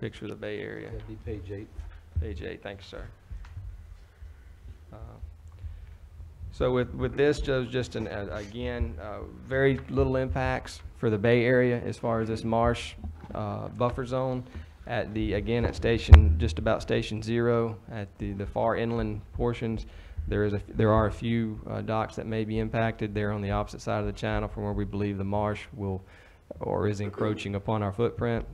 picture of the Bay Area. That'd be page 8. Page 8, thank you, sir. So with this, just again, very little impacts for the Bay Area as far as this marsh buffer zone. Again, at just about station 0, at the far inland portions, there are a few docks that may be impacted. They're on the opposite side of the channel from where we believe the marsh is encroaching upon our footprint.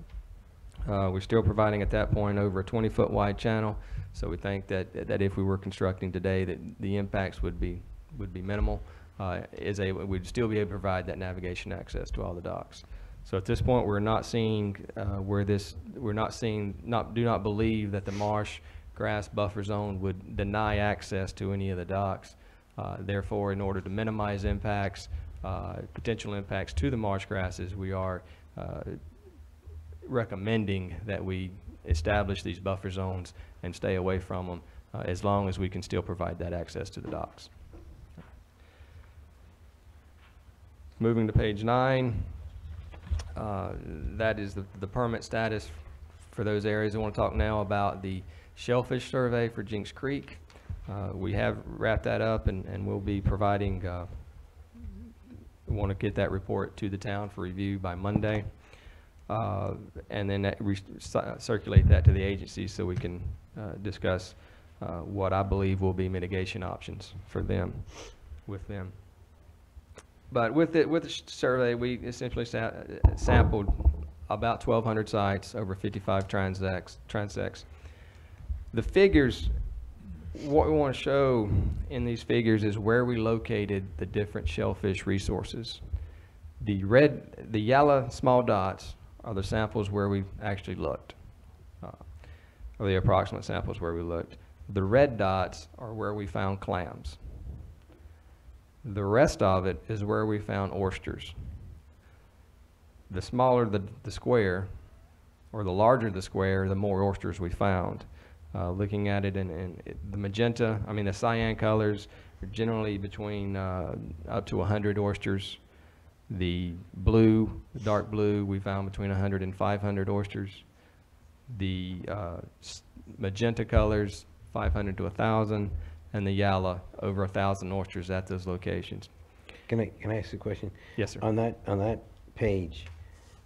We're still providing at that point over a 20-foot wide channel, so we think that if we were constructing today, that the impacts would be minimal. We'd still be able to provide that navigation access to all the docks. So at this point, we're not seeing do not believe that the marsh grass buffer zone would deny access to any of the docks. Therefore, in order to minimize impacts, potential impacts to the marsh grasses, we are recommending that we establish these buffer zones and stay away from them as long as we can still provide that access to the docks. Moving to page 9, that is the permit status for those areas. I want to talk now about the shellfish survey for Jinks Creek. We have wrapped that up, and we'll be providing, we want to get that report to the town for review by Monday, and then circulate that to the agency so we can discuss what I believe will be mitigation options for them, with them. But with the survey, we essentially sampled about 1,200 sites over 55 transects. The figures, what we want to show in these figures is where we located the different shellfish resources. The yellow small dots are the samples where we actually looked, or the approximate samples where we looked. The red dots are where we found clams. The rest of it is where we found oysters. The smaller the square, or the larger the square, the more oysters we found. Looking at it in the magenta, the cyan colors are generally between up to 100 oysters. The blue, the dark blue, we found between 100 and 500 oysters. The magenta colors, 500 to 1,000. And the yellow, over 1,000 oysters at those locations. Can I ask a question? Yes, sir. On that page,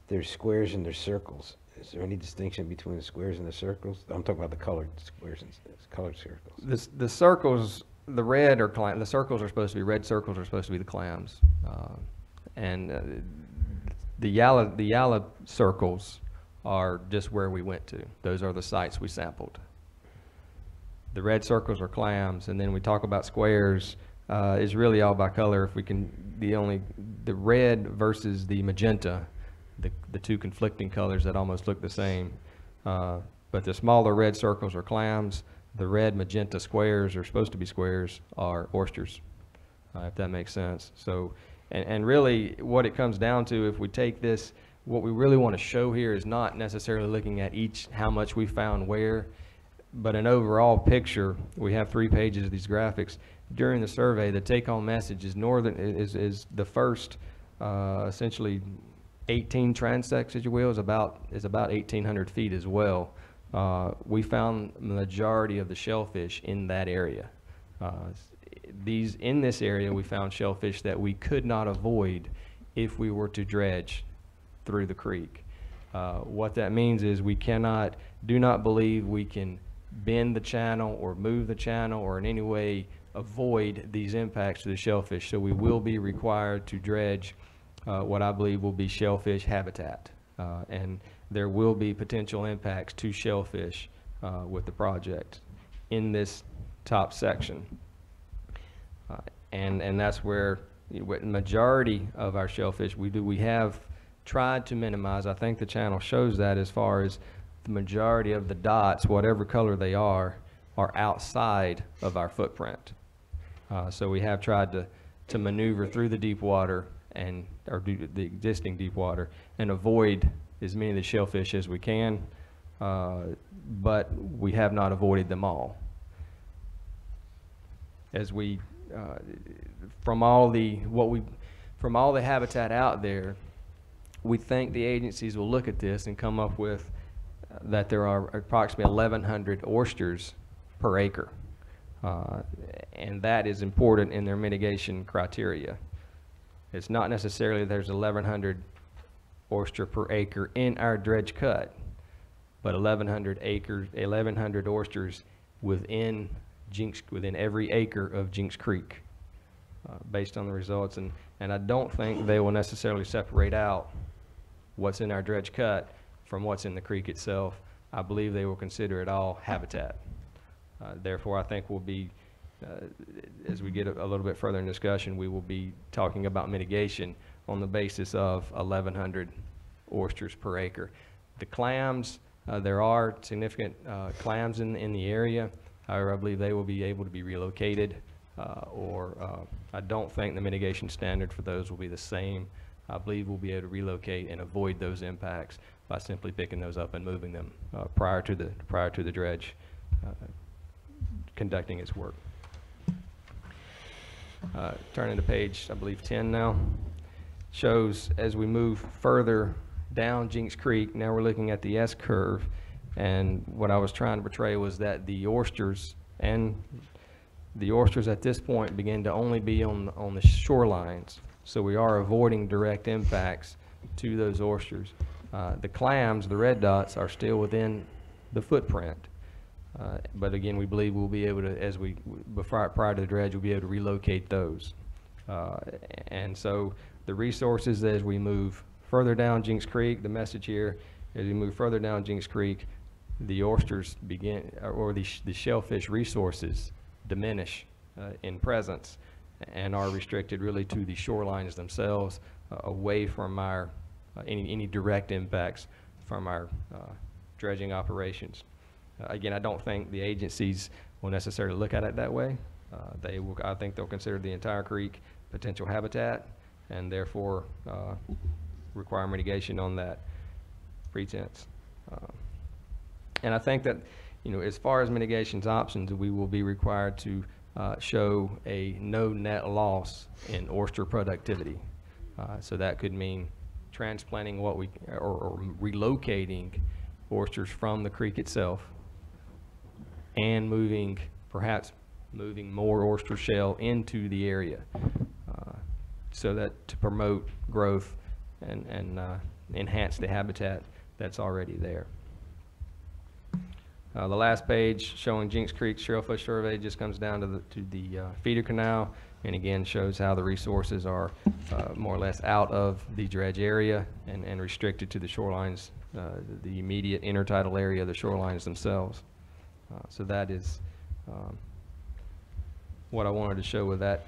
there's squares and there's circles. Is there any distinction between the squares and the circles? I'm talking about the colored squares and colored circles. The circles, the red are the circles are supposed to be red. Circles are supposed to be the clams, and the yellow circles are just where we went to. Those are the sites we sampled. The red circles are clams, and then we talk about squares is really all by color. If we can, the red versus the magenta, the two conflicting colors that almost look the same. But the smaller red circles are clams. The red magenta squares are supposed to be squares are oysters, if that makes sense. So, and really what it comes down to, if we take this, what we really want to show here is not necessarily looking at how much we found where, but an overall picture. We have 3 pages of these graphics. During the survey, the take-home message is is the first essentially 18 transects, as you will, is about 1,800 feet as well. We found the majority of the shellfish in that area. In this area, we found shellfish that we could not avoid if we were to dredge through the creek. What that means is we do not believe we can bend the channel or move the channel or in any way avoid these impacts to the shellfish. So we will be required to dredge what I believe will be shellfish habitat. And there will be potential impacts to shellfish with the project in this top section. And that's where the majority of our shellfish we have tried to minimize. I think the channel shows that, as far as the majority of the dots, whatever color they are outside of our footprint. So we have tried to maneuver through the deep water or the existing deep water and avoid as many of the shellfish as we can, but we have not avoided them all. As we, from all the habitat out there, we think the agencies will look at this and come up with that there are approximately 1,100 oysters per acre. And that is important in their mitigation criteria. It's not necessarily there's 1,100 oyster per acre in our dredge cut, but 1,100 oysters within every acre of Jinks Creek, based on the results. And I don't think they will necessarily separate out what's in our dredge cut from what's in the creek itself. I believe they will consider it all habitat. Therefore, I think we'll be, as we get a little bit further in discussion, we will be talking about mitigation on the basis of 1,100 oysters per acre. The clams, there are significant clams in the area. However, I believe they will be able to be relocated, or I don't think the mitigation standard for those will be the same. I believe we'll be able to relocate and avoid those impacts by simply picking those up and moving them prior to the dredge conducting its work. Turning to page, I believe 10 now, shows as we move further down Jinks Creek, now we're looking at the S curve, and what I was trying to portray was that the oysters at this point begin to only be on the shorelines, so we are avoiding direct impacts to those oysters. The clams, the red dots, are still within the footprint. But again, we believe we'll be able to, prior to the dredge, we'll be able to relocate those. And so the resources as we move further down Jinks Creek, the message here, as we move further down Jinks Creek, the oysters begin, or the shellfish resources diminish in presence and are restricted really to the shorelines themselves, away from our, any direct impacts from our dredging operations. Again, I don't think the agencies will necessarily look at it that way. I think they'll consider the entire creek potential habitat, and therefore require mitigation on that pretense. And I think that, as far as mitigation's options, we will be required to show a no net loss in oyster productivity. So that could mean transplanting or relocating oysters from the creek itself, and perhaps moving more oyster shell into the area, so that to promote growth and enhance the habitat that's already there. The last page showing Jinks Creek Shellfish Survey just comes down to the feeder canal, and again shows how the resources are more or less out of the dredge area and restricted to the shorelines, the immediate intertidal area of the shorelines themselves. So that is what I wanted to show with that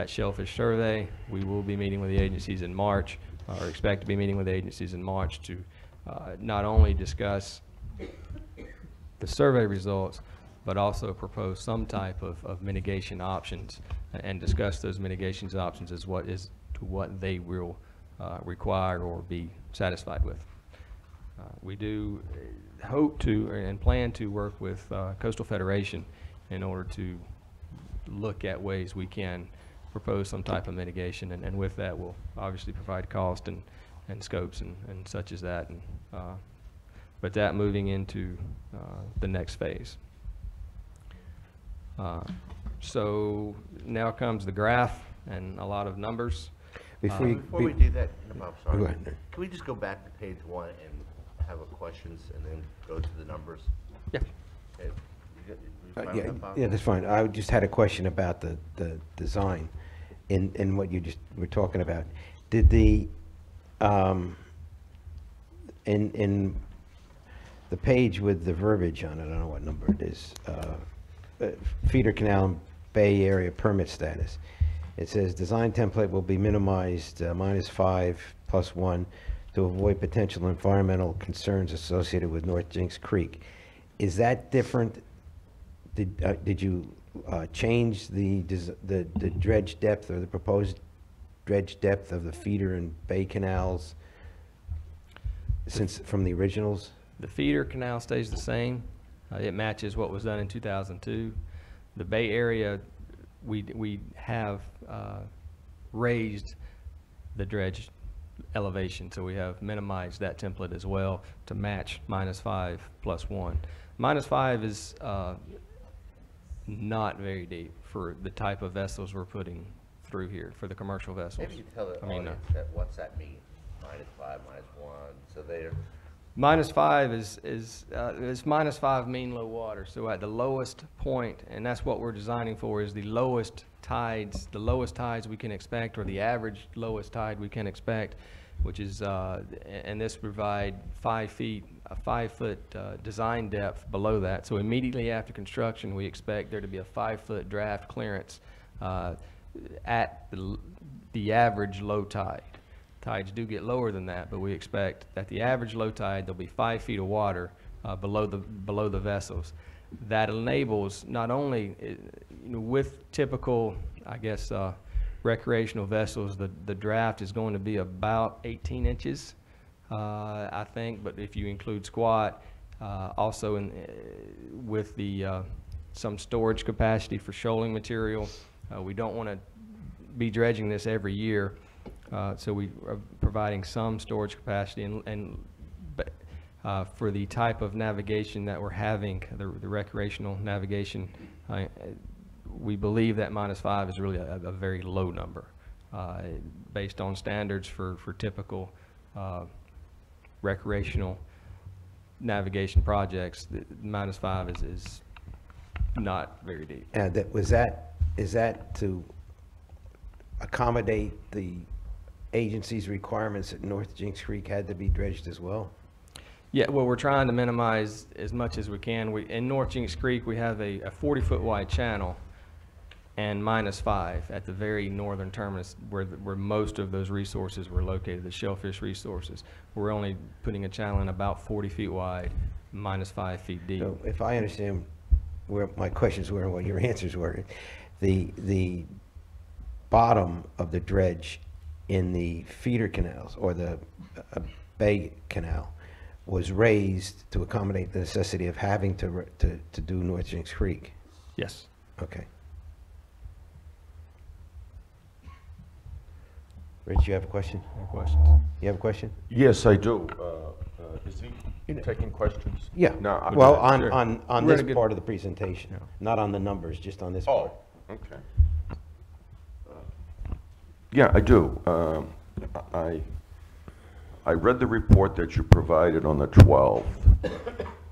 shellfish survey. We will be meeting with the agencies in March, or expect to be meeting with the agencies in March to not only discuss the survey results, but also propose some type of mitigation options, and discuss those mitigation options as what they will require or be satisfied with. We do hope to and plan to work with Coastal Federation in order to look at ways we can propose some type of mitigation, and with that we'll obviously provide cost and scopes and such as that, but that moving into the next phase. So now comes the graph and a lot of numbers. Before we do that, Bob, sorry. Go ahead. Can we just go back to page 1 and have a questions and then go to the numbers? Yeah. Okay. You fine with that, Bob? Yeah, that's fine. I just had a question about the design in what you just were talking about. Did the in the page with the verbiage on it, I don't know what number it is, feeder canal and bay area permit status. It says design template will be minimized -5 + 1 to avoid potential environmental concerns associated with North Jinks Creek. Is that different? Did you change the dredge depth, or the proposed dredge depth of the feeder and bay canals from the originals? The feeder canal stays the same. It matches what was done in 2002. The bay area, we have raised the dredge elevation. So we have minimized that template as well to match -5 + 1. -5 is not very deep for the type of vessels we're putting through here for the commercial vessels. Maybe you tell the I mean, audience that, what's that mean? -5, -1, so they're, -5 is -5 mean low water. So at the lowest point, and that's what we're designing for, is the lowest tides we can expect, or the average lowest tide we can expect, which is, and this provide 5 feet, a 5-foot design depth below that. So immediately after construction, we expect there to be a 5-foot draft clearance at the average low tide. Tides do get lower than that, but we expect at the average low tide, there'll be 5 feet of water below the vessels. That enables not only, with typical, I guess, recreational vessels, the draft is going to be about 18 inches, I think, but if you include squat, also with the some storage capacity for shoaling material, we don't want to be dredging this every year. So we are providing some storage capacity, and for the type of navigation that we're having, the recreational navigation, we believe that -5 is really a very low number based on standards for typical recreational navigation projects. -5 is not very deep. And is that to accommodate the agency's requirements that North Jinks Creek had to be dredged as well? Yeah, well, we're trying to minimize as much as we can. In North Jinks Creek, we have a 40-foot wide channel and -5 at the very northern terminus where most of those resources were located, the shellfish resources. We're only putting a channel in about 40 feet wide, -5 feet deep. So if I understand where my questions were and what your answers were, the bottom of the dredge in the feeder canals or the bay canal was raised to accommodate the necessity of having to do North Jinks Creek. Yes. Okay. Rich, you have a question? Any questions? You have a question? Yes, I do. Is he taking questions? Yeah. No, Well, sure. on We're this in a good- part of the presentation, Yeah. not on the numbers, just on this Oh, part. okay. Yeah, I do. I read the report that you provided on the 12th,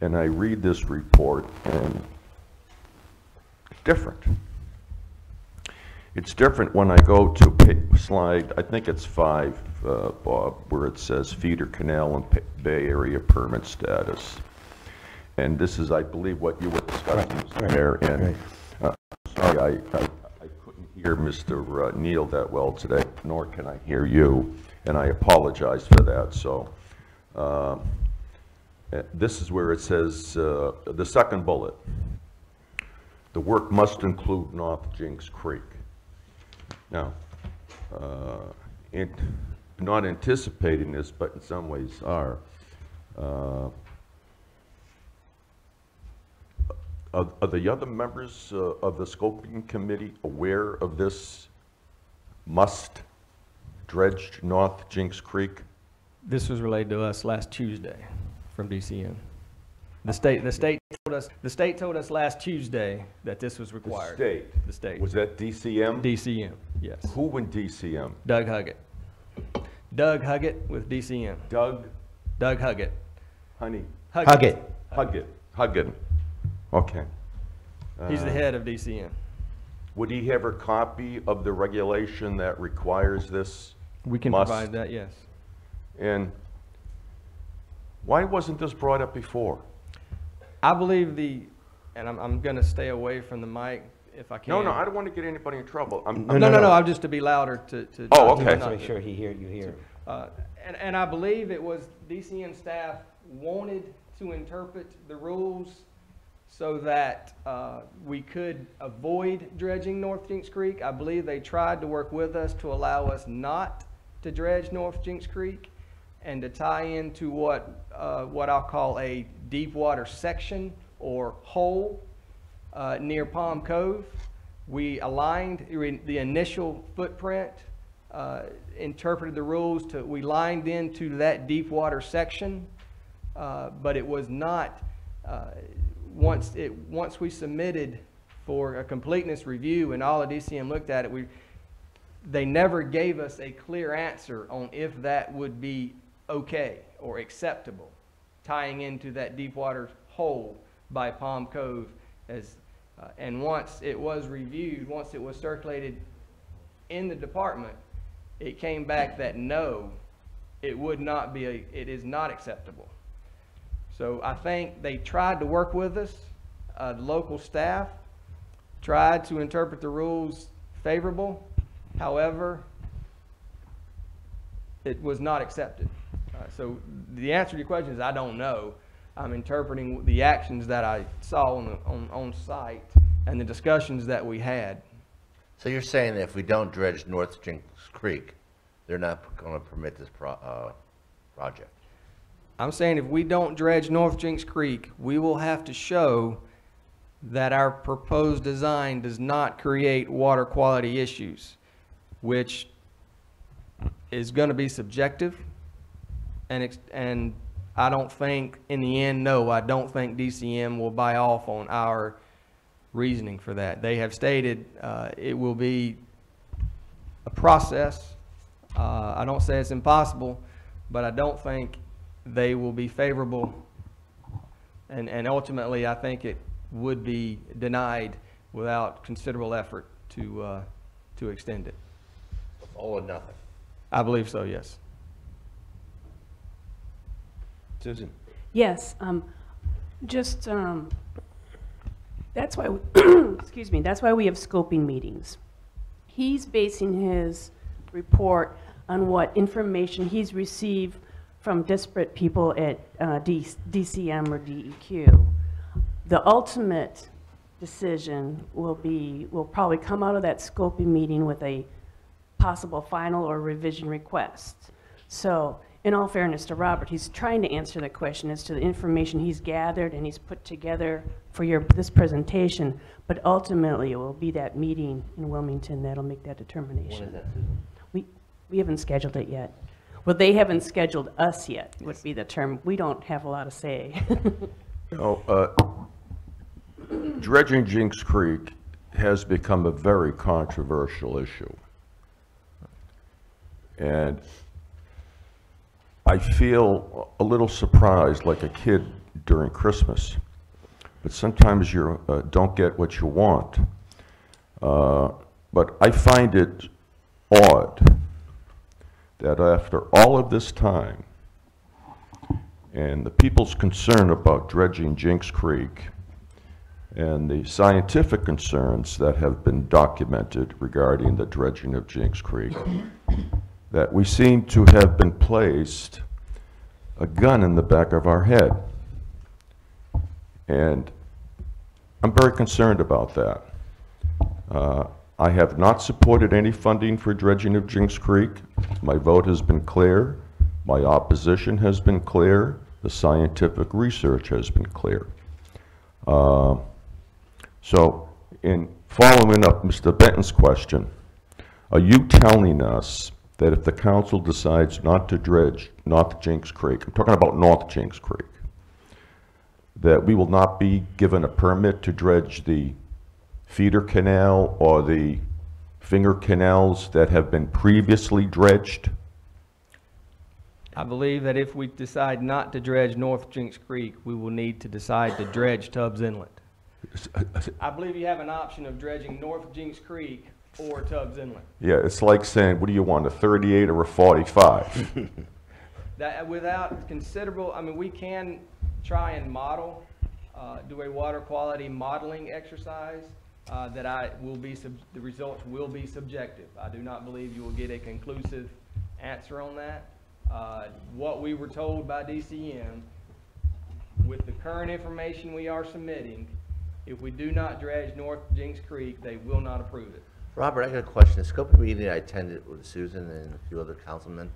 and I read this report, and it's different. It's different when I go to slide, I think it's 5, Bob, where it says feeder canal and Bay Area permit status. And this is, I believe, what you were discussing Right, there. And right. sorry, I couldn't hear Mr. Neal that well today, nor can I hear you, and I apologize for that. So this is where it says, the second bullet, the work must include North Jinks Creek. Now, not anticipating this, but in some ways are the other members of the scoping committee aware of this must dredge North Jinks Creek? This was relayed to us last Tuesday from DCN. The state told us last Tuesday that this was required. The state. Was that DCM? DCM, yes. Who in DCM? Doug Huggett. Doug Huggett with DCM. Doug Huggett. Honey. Huggett. Huggett. Okay. He's the head of DCM. Would he have a copy of the regulation that requires this? We can Must. provide that, yes. And why wasn't this brought up before? I believe and I'm going to stay away from the mic if I can. No, I don't want to get anybody in trouble. No, I'm just to be louder to Oh, to okay. not- Make sure you hear. And I believe it was DCN staff wanted to interpret the rules so that we could avoid dredging North Jinks Creek. I believe they tried to work with us to allow us not to dredge North Jinks Creek and to tie into what I'll call a deep water section or hole near Palm Cove. We aligned the initial footprint interpreted the rules to, we lined into that deep water section, but it was not, once we submitted for a completeness review and all the DCM looked at it, they never gave us a clear answer on if that would be okay or acceptable, tying into that deep water hole by Palm Cove. And once it was reviewed, once it was circulated in the department, it came back that no, it is not acceptable. So I think they tried to work with us. The local staff tried to interpret the rules favorable. However, it was not accepted. So the answer to your question is I don't know. I'm interpreting the actions that I saw on site and the discussions that we had. So you're saying that if we don't dredge North Jinks Creek, they're not going to permit this project? I'm saying if we don't dredge North Jinks Creek, we will have to show that our proposed design does not create water quality issues, which is going to be subjective. And I don't think, in the end, no, I don't think DCM will buy off on our reasoning for that. They have stated it will be a process. I don't say it's impossible, but I don't think they will be favorable. And ultimately, I think it would be denied without considerable effort to extend it. All or nothing? I believe so, yes. Susan? Yes, that's why, excuse me, that's why we have scoping meetings. He's basing his report on what information he's received from disparate people at DCM or DEQ. The ultimate decision will probably come out of that scoping meeting with a possible final or revision request. So, in all fairness to Robert, he's trying to answer the question as to the information he's gathered and he's put together for this presentation, but ultimately it will be that meeting in Wilmington that'll make that determination. When is that, Susan? We haven't scheduled it yet. Well, they haven't scheduled us yet, would be the term. We don't have a lot of say. Dredging Jinks Creek has become a very controversial issue. And I feel a little surprised, like a kid during Christmas. But sometimes you don't get what you want. But I find it odd that after all of this time, and the people's concern about dredging Jinks Creek, and the scientific concerns that have been documented regarding the dredging of Jinks Creek, that we seem to have been placed a gun in the back of our head. And I'm very concerned about that. I have not supported any funding for dredging of Jinks Creek. My vote has been clear. My opposition has been clear. The scientific research has been clear. So, in following up Mr. Benton's question, are you telling us that if the council decides not to dredge North Jinks Creek, I'm talking about North Jinks Creek, that we will not be given a permit to dredge the feeder canal or the finger canals that have been previously dredged? I believe that if we decide not to dredge North Jinks Creek, we will need to decide to dredge Tubbs Inlet. I believe you have an option of dredging North Jinks Creek or Tubbs Inlet. Yeah, it's like saying, what do you want, a 38 or a 45? That without considerable, I mean, we can try and model, do a water quality modeling exercise the results will be subjective. I do not believe you will get a conclusive answer on that. What we were told by DCM, with the current information we are submitting, if we do not dredge North Jinks Creek, they will not approve it. Robert, I got a question. The scope of meeting I attended with Susan and a few other councilmen,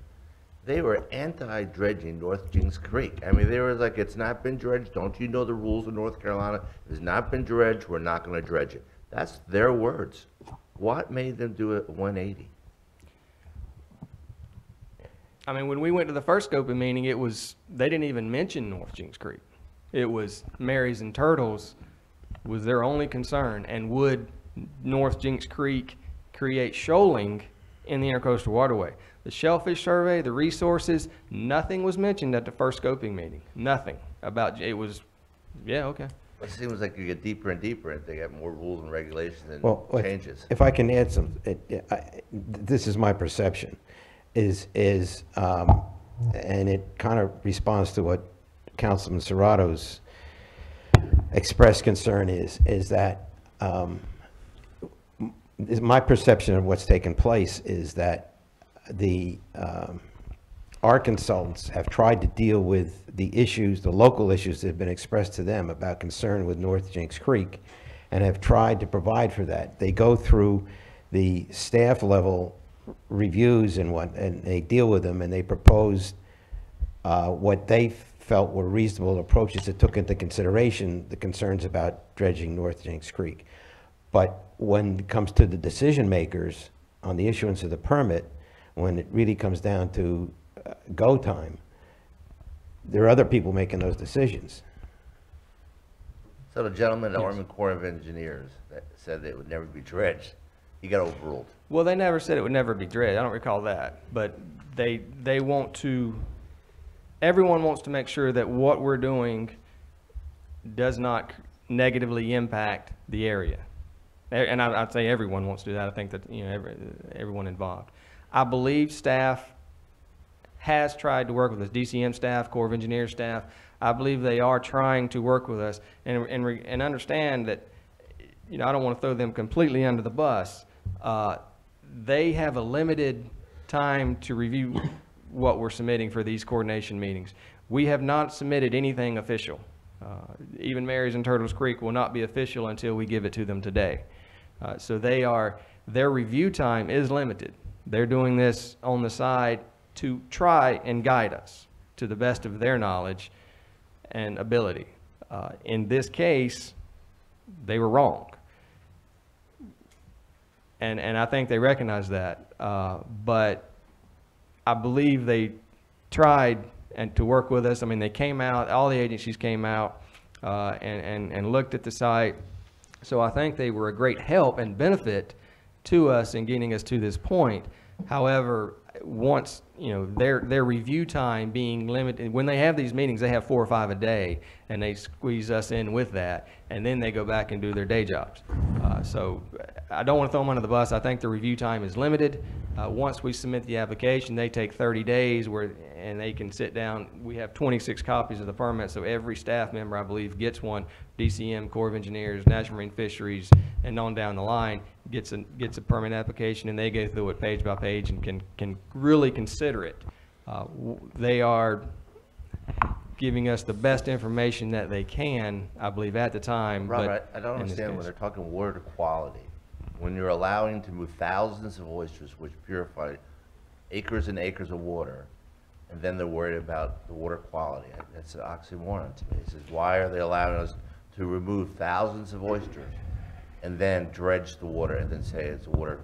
they were anti-dredging North Jinks Creek. I mean, they were like, it's not been dredged. Don't you know the rules of North Carolina? If it's not been dredged, we're not going to dredge it. That's their words. What made them do it 180? I mean, when we went to the first scoping meeting, they didn't even mention North Jinks Creek. It was Marys and Turtles was their only concern, and would North Jinks Creek create shoaling in the intercoastal waterway? The shellfish survey, the resources, nothing was mentioned at the first scoping meeting. Nothing about it was, yeah, okay. It seems like you get deeper and deeper, and they get more rules and regulations and Well, changes. if I can add some, this is my perception, and it kind of responds to what Councilman Serrato's expressed concern is that my perception of what's taken place is that our consultants have tried to deal with the issues, the local issues that have been expressed to them about concern with North Jinks Creek, and have tried to provide for that. They go through the staff level reviews and they deal with them, and they propose what they felt were reasonable approaches that took into consideration the concerns about dredging North Jinks Creek. But when it comes to the decision makers on the issuance of the permit, when it really comes down to go time, there are other people making those decisions. So the gentleman at the Army Corps of Engineers that said that it would never be dredged, he got overruled. Well, they never said it would never be dredged. I don't recall that, but they want to. Everyone wants to make sure that what we're doing does not negatively impact the area, and I'd say everyone wants to do that. I think that everyone involved. I believe staff has tried to work with us, DCM staff, Corps of Engineers staff. I believe they are trying to work with us and understand that, I don't want to throw them completely under the bus. They have a limited time to review what we're submitting for these coordination meetings. We have not submitted anything official. Even Marys and Turtles Creek will not be official until we give it to them today. So their review time is limited. They're doing this on the side to try and guide us to the best of their knowledge and ability. In this case, they were wrong. And I think they recognize that. But I believe they tried to work with us. I mean, they came out, all the agencies came out and looked at the site. So I think they were a great help and benefit to us in getting us to this point. However, once, their review time being limited, when they have these meetings, they have 4 or 5 a day, and they squeeze us in with that, and then they go back and do their day jobs. So I don't want to throw them under the bus. I think the review time is limited. Once we submit the application, they take 30 days and they can sit down. We have 26 copies of the permit, so every staff member, I believe, gets one. DCM, Corps of Engineers, National Marine Fisheries, and on down the line gets a permit application, and they go through it page by page and can really consider it. They are giving us the best information that they can, I believe, at the time. Robert, but I don't in this understand when case- they're talking water quality. When you're allowing to move thousands of oysters, which purify acres and acres of water, and then they're worried about the water quality. That's an oxymoron to me. It says, why are they allowing us to remove thousands of oysters and then dredge the water and then say it's water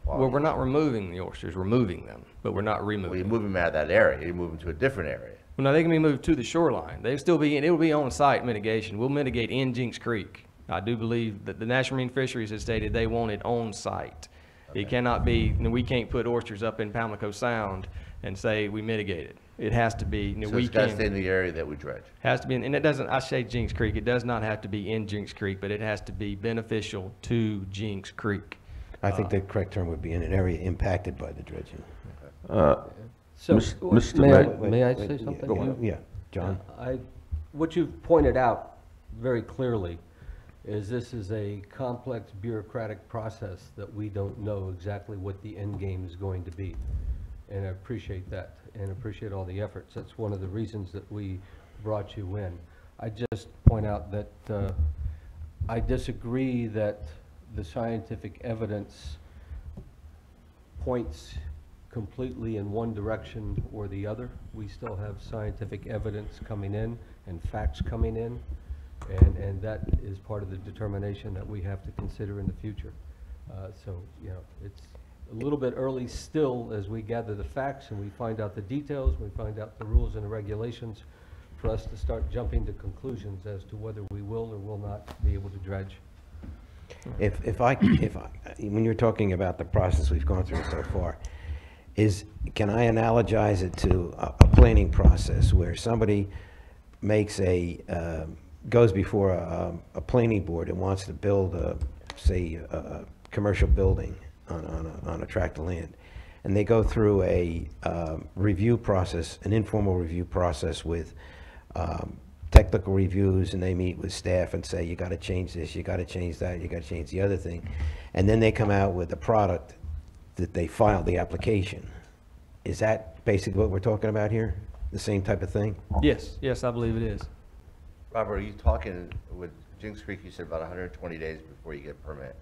quality? Well, we're not removing the oysters, we're moving them, but we're not removing Well, you them. move them out of that area, you move them to a different area. Well, no, they can be moved to the shoreline. It will be on-site mitigation. We'll mitigate in Jinks Creek. I do believe that the National Marine Fisheries has stated they want it on-site. Okay. It cannot be, we can't put oysters up in Pamlico Sound and say we mitigated. It has to be, So we it's got to can, stay in the area that we dredge. has to be, and it doesn't, I say Jinks Creek, it does not have to be in Jinks Creek, but it has to be beneficial to Jinks Creek. I think the correct term would be in an area impacted by the dredging. So, Mr. may I Wait, say yeah, something? go on. Yeah, John? What you've pointed out very clearly is this is a complex bureaucratic process that we don't know exactly what the end game is going to be. And I appreciate that, and appreciate all the efforts. That's one of the reasons that we brought you in. I just point out that I disagree that the scientific evidence points completely in one direction or the other. We still have scientific evidence coming in and facts coming in, and that is part of the determination that we have to consider in the future. So, it's a little bit early still as we gather the facts and we find out the details, we find out the rules and the regulations for us to start jumping to conclusions as to whether we will or will not be able to dredge. When you're talking about the process we've gone through so far, can I analogize it to a planning process where somebody makes goes before a planning board and wants to build say, a commercial building on a tract of land, and they go through a review process, an informal review process with technical reviews, and they meet with staff and say, you got to change this, you got to change that, you got to change the other thing, and then they come out with a product that they filed the application. Is that basically what we're talking about here? The same type of thing? Yes, yes, I believe it is. Robert, are you talking with Jinks Creek, you said about 120 days before you get a permit?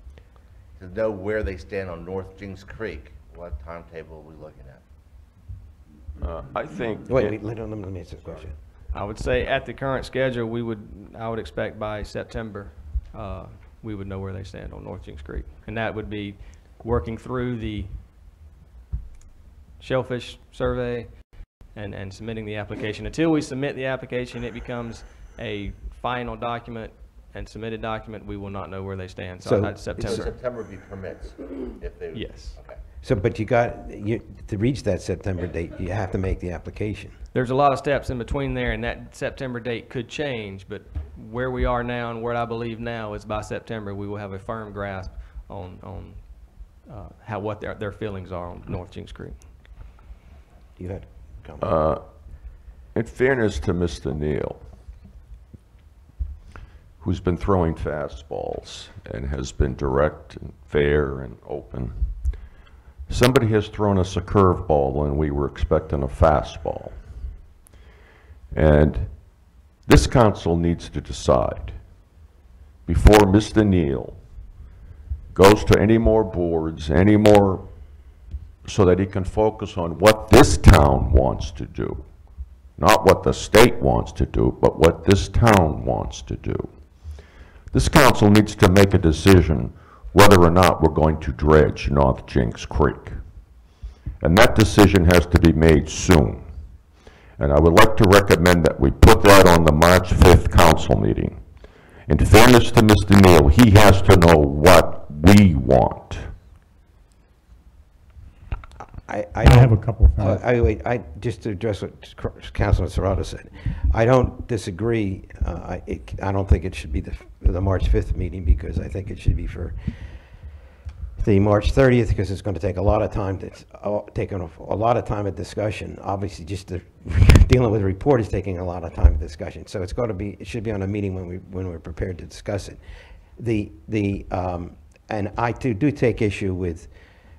To know where they stand on North Jinks Creek, what timetable are we looking at? I think. Wait, let me answer the question. I would say at the current schedule, I would expect by September, we would know where they stand on North Jinks Creek. And that would be working through the shellfish survey and submitting the application. Until we submit the application, it becomes a final document and submitted document. We will not know where they stand. So that's So September. September would be permits if they. Yes. Okay. So, but to reach that September date, you have to make the application. There's a lot of steps in between there, and that September date could change, but where we are now and where I believe now is by September, we will have a firm grasp on what their feelings are on North Jinks Creek. You had a comment? In fairness to Mr. Neal, who's been throwing fastballs and has been direct and fair and open, somebody has thrown us a curveball and we were expecting a fastball. And this council needs to decide before Mr. Neal goes to any more boards, so that he can focus on what this town wants to do. Not what the state wants to do, but what this town wants to do. This council needs to make a decision whether or not we're going to dredge North Jinks Creek. And that decision has to be made soon. And I would like to recommend that we put that on the March 5th council meeting. In fairness to Mr. Neal, he has to know what we want. I have a couple of things. Just to address what Councilman Serrato said, I don't disagree. I don't think it should be the March 5th meeting, because I think it should be for the March 30th, because it's going to take a lot of time. A lot of time of discussion. Obviously, just dealing with the report is taking a lot of time of discussion. So it should be on a meeting when we're prepared to discuss it. And I do take issue with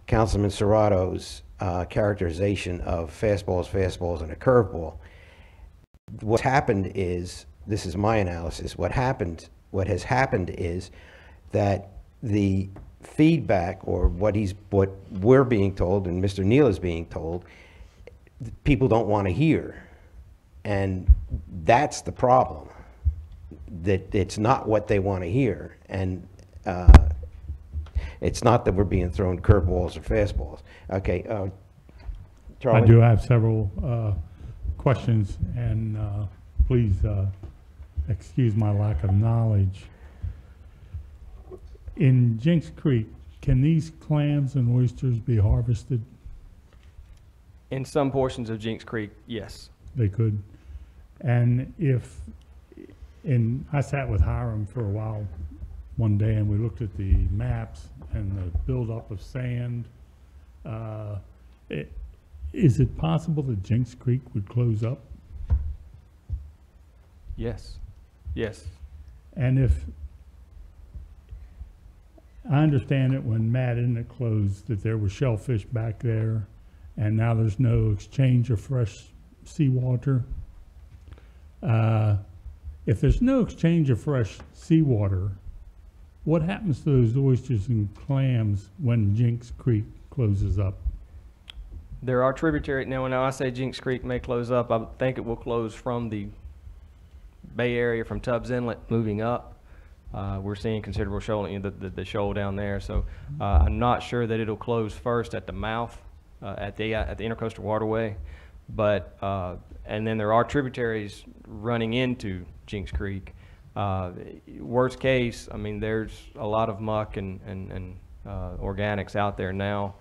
Councilman Serrato's characterization of fastballs, and a curveball. What's happened is, this is my analysis, what has happened is that the feedback, or what we're being told and Mr. Neal is being told, people don't want to hear. And that's the problem, that it's not what they want to hear. And it's not that we're being thrown curveballs or fastballs. Okay, Charlie? I do have several questions, and please excuse my lack of knowledge. In Jinks Creek, can these clams and oysters be harvested? In some portions of Jinks Creek, yes. They could. And I sat with Hiram for a while one day, and we looked at the maps and the buildup of sand. Is it possible that Jinks Creek would close up? Yes. Yes. And if, I understand that when Matt Inlet closed, that there were shellfish back there, and now there's no exchange of fresh seawater. If there's no exchange of fresh seawater, what happens to those oysters and clams when Jinks Creek closes up? There are tributary, now when I say Jinks Creek may close up, I think it will close from the Bay Area, from Tubbs Inlet moving up. We're seeing considerable shoaling, you know, the shoal down there. So I'm not sure that it'll close first at the mouth, at the intercoastal waterway. But, and then there are tributaries running into Jinks Creek. Worst case, I mean, there's a lot of muck and organics out there now,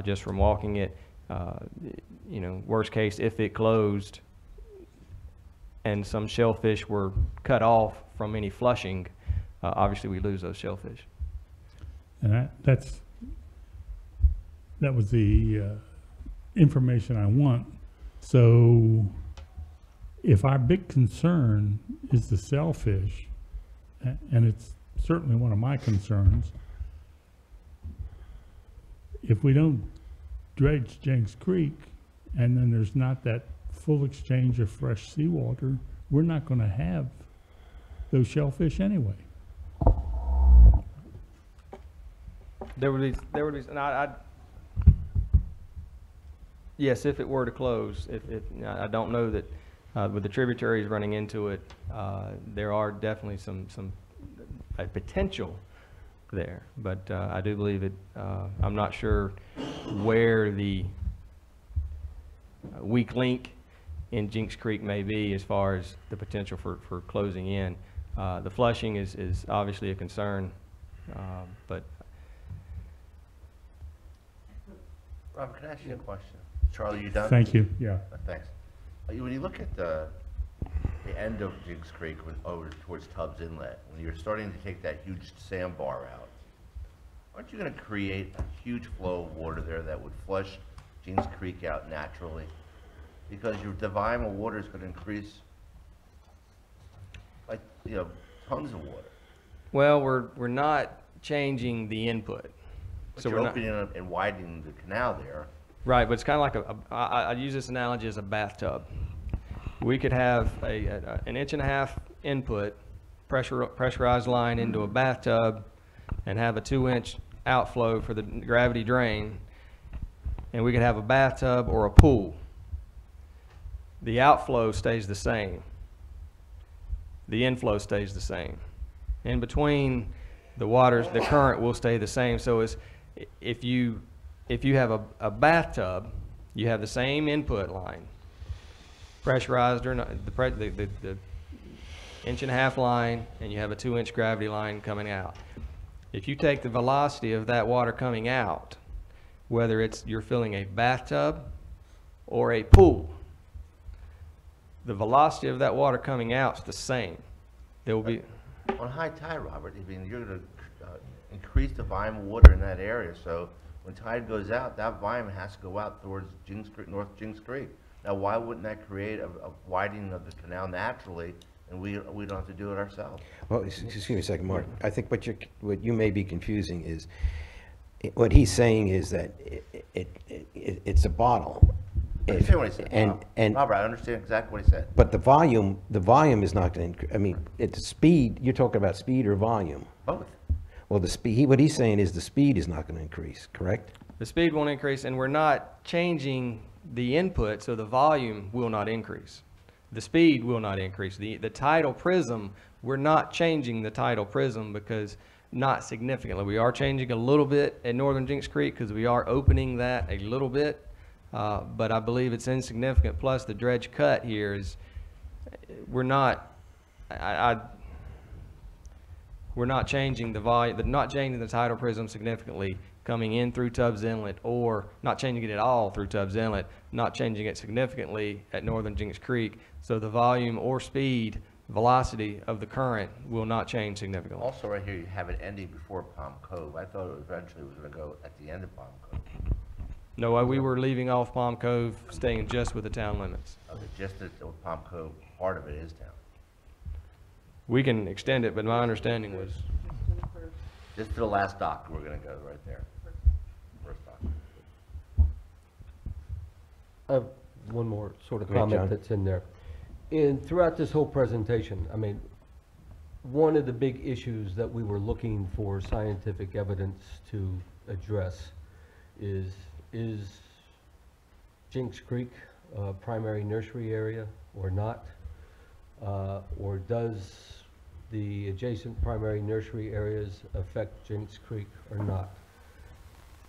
just from walking it. You know, worst case, if it closed and some shellfish were cut off from any flushing, obviously we lose those shellfish. And that was the information I want. So if our big concern is the shellfish, and it's certainly one of my concerns, if we don't dredge Jenks Creek, and then there's not that full exchange of fresh seawater, we're not going to have those shellfish anyway. There would be, and yes, if it were to close, I don't know that, with the tributaries running into it, there are definitely some potential there, but I do believe it. I'm not sure where the weak link in Jinks Creek may be as far as the potential for closing in. The flushing is obviously a concern, but Robert, can I ask you a question? Charlie, you done? Thank you, yeah. Thanks. When you look at the end of Jinks Creek over towards Tubbs Inlet, when you're starting to take that huge sandbar out, aren't you going to create a huge flow of water there that would flush Jinks Creek out naturally? Because your volume of water is going to increase, like, you know, tons of water. well, we're not changing the input. But So you're we're not, opening up and widening the canal there. right, but it's kind of like I use this analogy as a bathtub. We could have an 1.5 inch input, pressurized line into a bathtub, and have a 2-inch outflow for the gravity drain, and we could have a bathtub or a pool. The outflow stays the same. The inflow stays the same. In between, the current will stay the same. So if you have a bathtub, you have the same input line, pressurized or not, the 1.5 inch line, and you have a 2-inch gravity line coming out. If you take the velocity of that water coming out, whether you're filling a bathtub or a pool, the velocity of that water coming out is the same. There will be, On high tide, Robert, I mean, you're going to increase the volume of water in that area. So when tide goes out, that volume has to go out towards Jinks Creek, North Jinks Creek. Now, why wouldn't that create a widening of the canal naturally, and we don't have to do it ourselves? Well, excuse me a second, Mark. I think what you may be confusing is, what he's saying is that it's a bottle. I understand what he said. And Robert, I understand exactly what he said. but the volume is not going to. I mean, it's speed. You're talking about speed or volume. Both. Well, the speed. What he's saying is the speed is not going to increase. Correct? the speed won't increase, and we're not changing the input, so the volume will not increase. The speed will not increase. The tidal prism, we're not changing the tidal prism because not significantly. We are changing a little bit at Northern Jinks Creek because we are opening that a little bit, but I believe it's insignificant. Plus the dredge cut here is, we're not, we're not changing the volume, not changing the tidal prism significantly coming in through Tubbs Inlet, or not changing it at all through Tubbs Inlet, not changing it significantly at Northern Jinks Creek. So the volume or speed, velocity of the current will not change significantly. Also, right here, you have it ending before Palm Cove. I thought it eventually was going to go at the end of Palm Cove. No, we were leaving off Palm Cove, staying just with the town limits. Okay, just the Palm Cove, part of it is down. We can extend it, but my understanding was, Just to the last dock, we're going to go right there. First dock. I have one more sort of Go ahead, John. comment that's in there. Throughout this whole presentation, I mean, one of the big issues that we were looking for scientific evidence to address is Jinks Creek a primary nursery area or not? Or does the adjacent primary nursery areas affect Jinks Creek or not.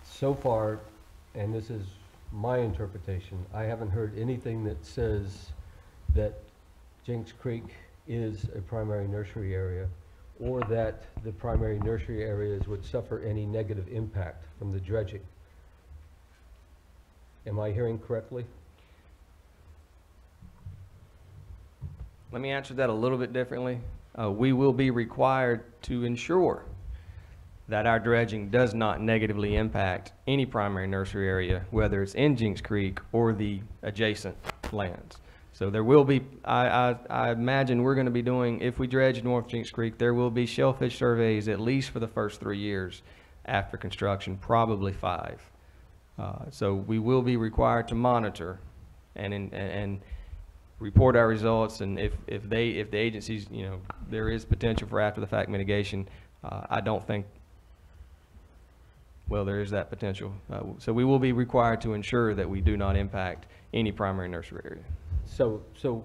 So far, and this is my interpretation, I haven't heard anything that says that Jinks Creek is a primary nursery area, or that the primary nursery areas would suffer any negative impact from the dredging. Am I hearing correctly? Let me answer that a little bit differently. We will be required to ensure that our dredging does not negatively impact any primary nursery area, whether it's in Jinks Creek or the adjacent lands. So there will be, I imagine we're going to be doing, if we dredge North Jinks Creek, there will be shellfish surveys at least for the first 3 years after construction, probably 5. So we will be required to monitor and report our results, and if the agencies, you know, there is potential for after the fact mitigation, I don't think, well, there is that potential. So we will be required to ensure that we do not impact any primary nursery area. So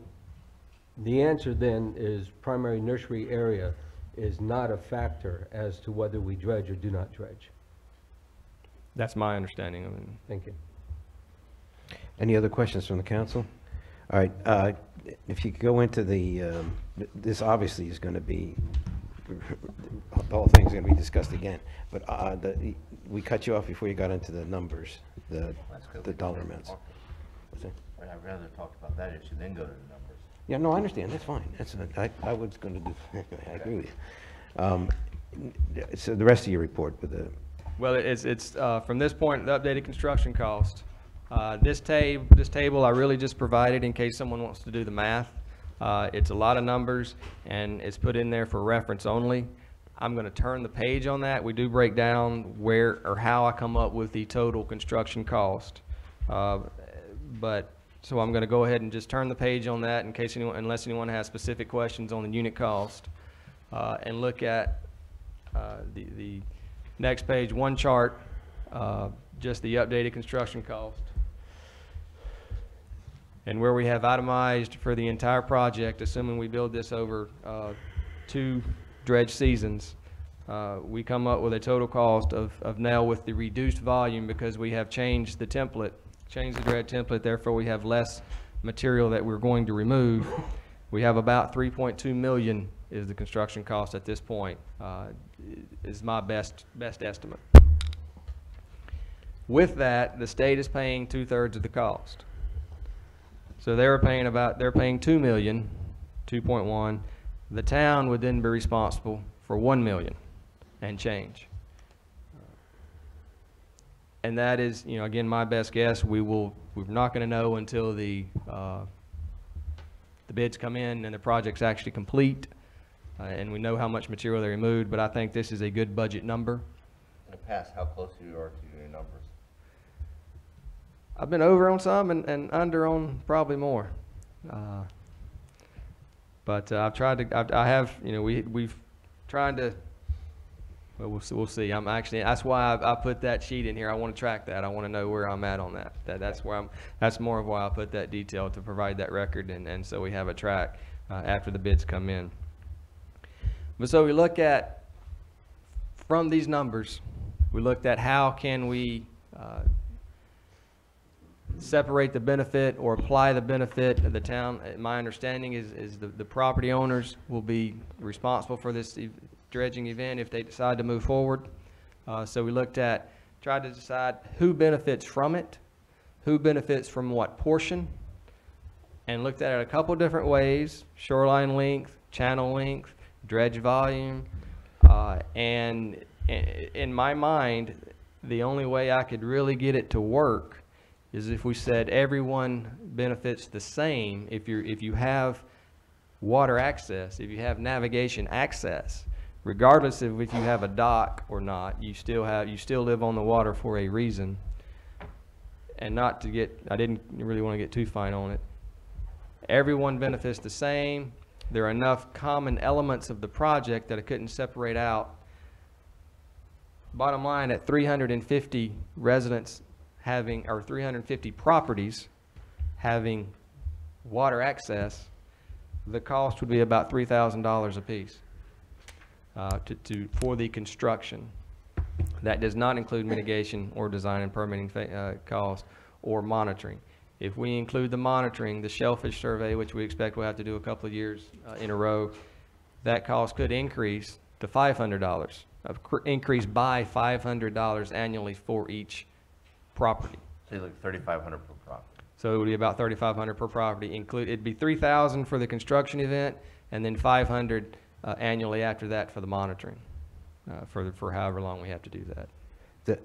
the answer then is primary nursery area is not a factor as to whether we dredge or do not dredge. That's my understanding of it. Thank you. Any other questions from the council? All right, if you could go into the, this obviously is going to be, the whole thing's going to be discussed again, but we cut you off before you got into the numbers, the dollar amounts. What's that? I'd rather talk about that issue than go to the numbers. Yeah, no, I understand, that's fine, I was going to do, I agree with you. So the rest of your report with the, Well, it's from this point, the updated construction cost. This table I really just provided in case someone wants to do the math. It's a lot of numbers, and it's put in there for reference only. I'm going to turn the page on that. We do break down where or how I come up with the total construction cost. So I'm going to go ahead and just turn the page on that in case anyone, unless anyone has specific questions on the unit cost, and look at the next page, one chart, just the updated construction cost. And where we have itemized for the entire project, assuming we build this over 2 dredge seasons, we come up with a total cost of now, with the reduced volume, because we have changed the template, changed the dredge template, therefore we have less material that we're going to remove. We have about 3.2 million is the construction cost at this point, is my best estimate. With that, the state is paying 2/3 of the cost. So they're paying 2 million, 2.1. The town would then be responsible for 1 million and change. And that is, you know, again, my best guess. We're not going to know until the bids come in and the project's actually complete, and we know how much material they removed. But I think this is a good budget number. In the past, how close you are to your numbers? I've been over on some and under on probably more. But I've tried to, I have, you know, we've tried to, well, we'll see. I'm actually, that's why I put that sheet in here. I want to track that. I want to know where I'm at on that. That's where that's more of why I put that detail, to provide that record, and so we have a track after the bids come in. But so we look at, from these numbers, we looked at how can we separate the benefit or apply the benefit of the town. My understanding is the property owners will be responsible for this dredging event if they decide to move forward. So we tried to decide who benefits from it, who benefits from what portion, and looked at it a couple different ways: shoreline length, channel length, dredge volume, and in my mind, the only way I could really get it to work is if we said everyone benefits the same. If you have water access, if you have navigation access, regardless of if you have a dock or not, you still live on the water for a reason. And not to get, I didn't really want to get too fine on it. Everyone benefits the same. There are enough common elements of the project that I couldn't separate out. Bottom line, at 350 residents having, or 350 properties having water access, the cost would be about $3,000 a piece. for the construction. That does not include mitigation or design and permitting cost or monitoring. If we include the monitoring, the shellfish survey, which we expect we'll have to do a couple of years in a row, that cost could increase to $500, increase by $500 annually for each property. Say like 3,500 per property. So it would be about $3,500 per property. It'd be $3,000 for the construction event, and then $500 annually after that for the monitoring, for however long we have to do that.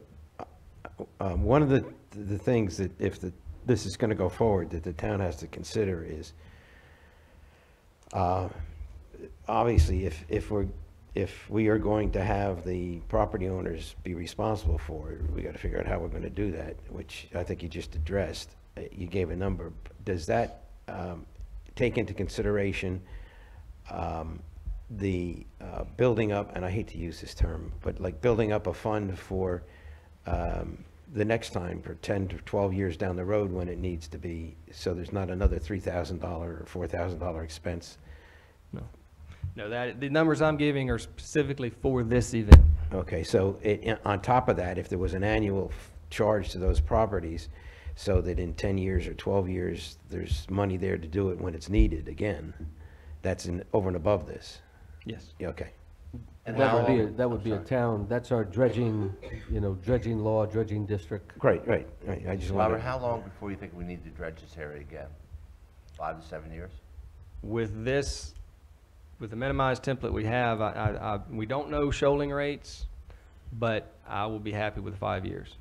One of the things that this is going to go forward that the town has to consider is, obviously, if we are going to have the property owners be responsible for it, we got to figure out how we're going to do that, which I think you just addressed. You gave a number. Does that take into consideration the building up, and I hate to use this term, but like building up a fund for the next time, for 10 to 12 years down the road when it needs to be, so there's not another $3,000 or $4,000 expense? No, the numbers I'm giving are specifically for this event. Okay, so on top of that, if there was an annual charge to those properties, so that in 10 years or 12 years, there's money there to do it when it's needed again, that's over and above this? Yes. Yeah, okay. And That how would be, long- that would be a town, that's our dredging, dredging law, dredging district. Right. I just Robert, wonder. how long before you think we need to dredge this area again? 5 to 7 years? With this, with the minimized template we have, we don't know shoaling rates, but I will be happy with 5 years.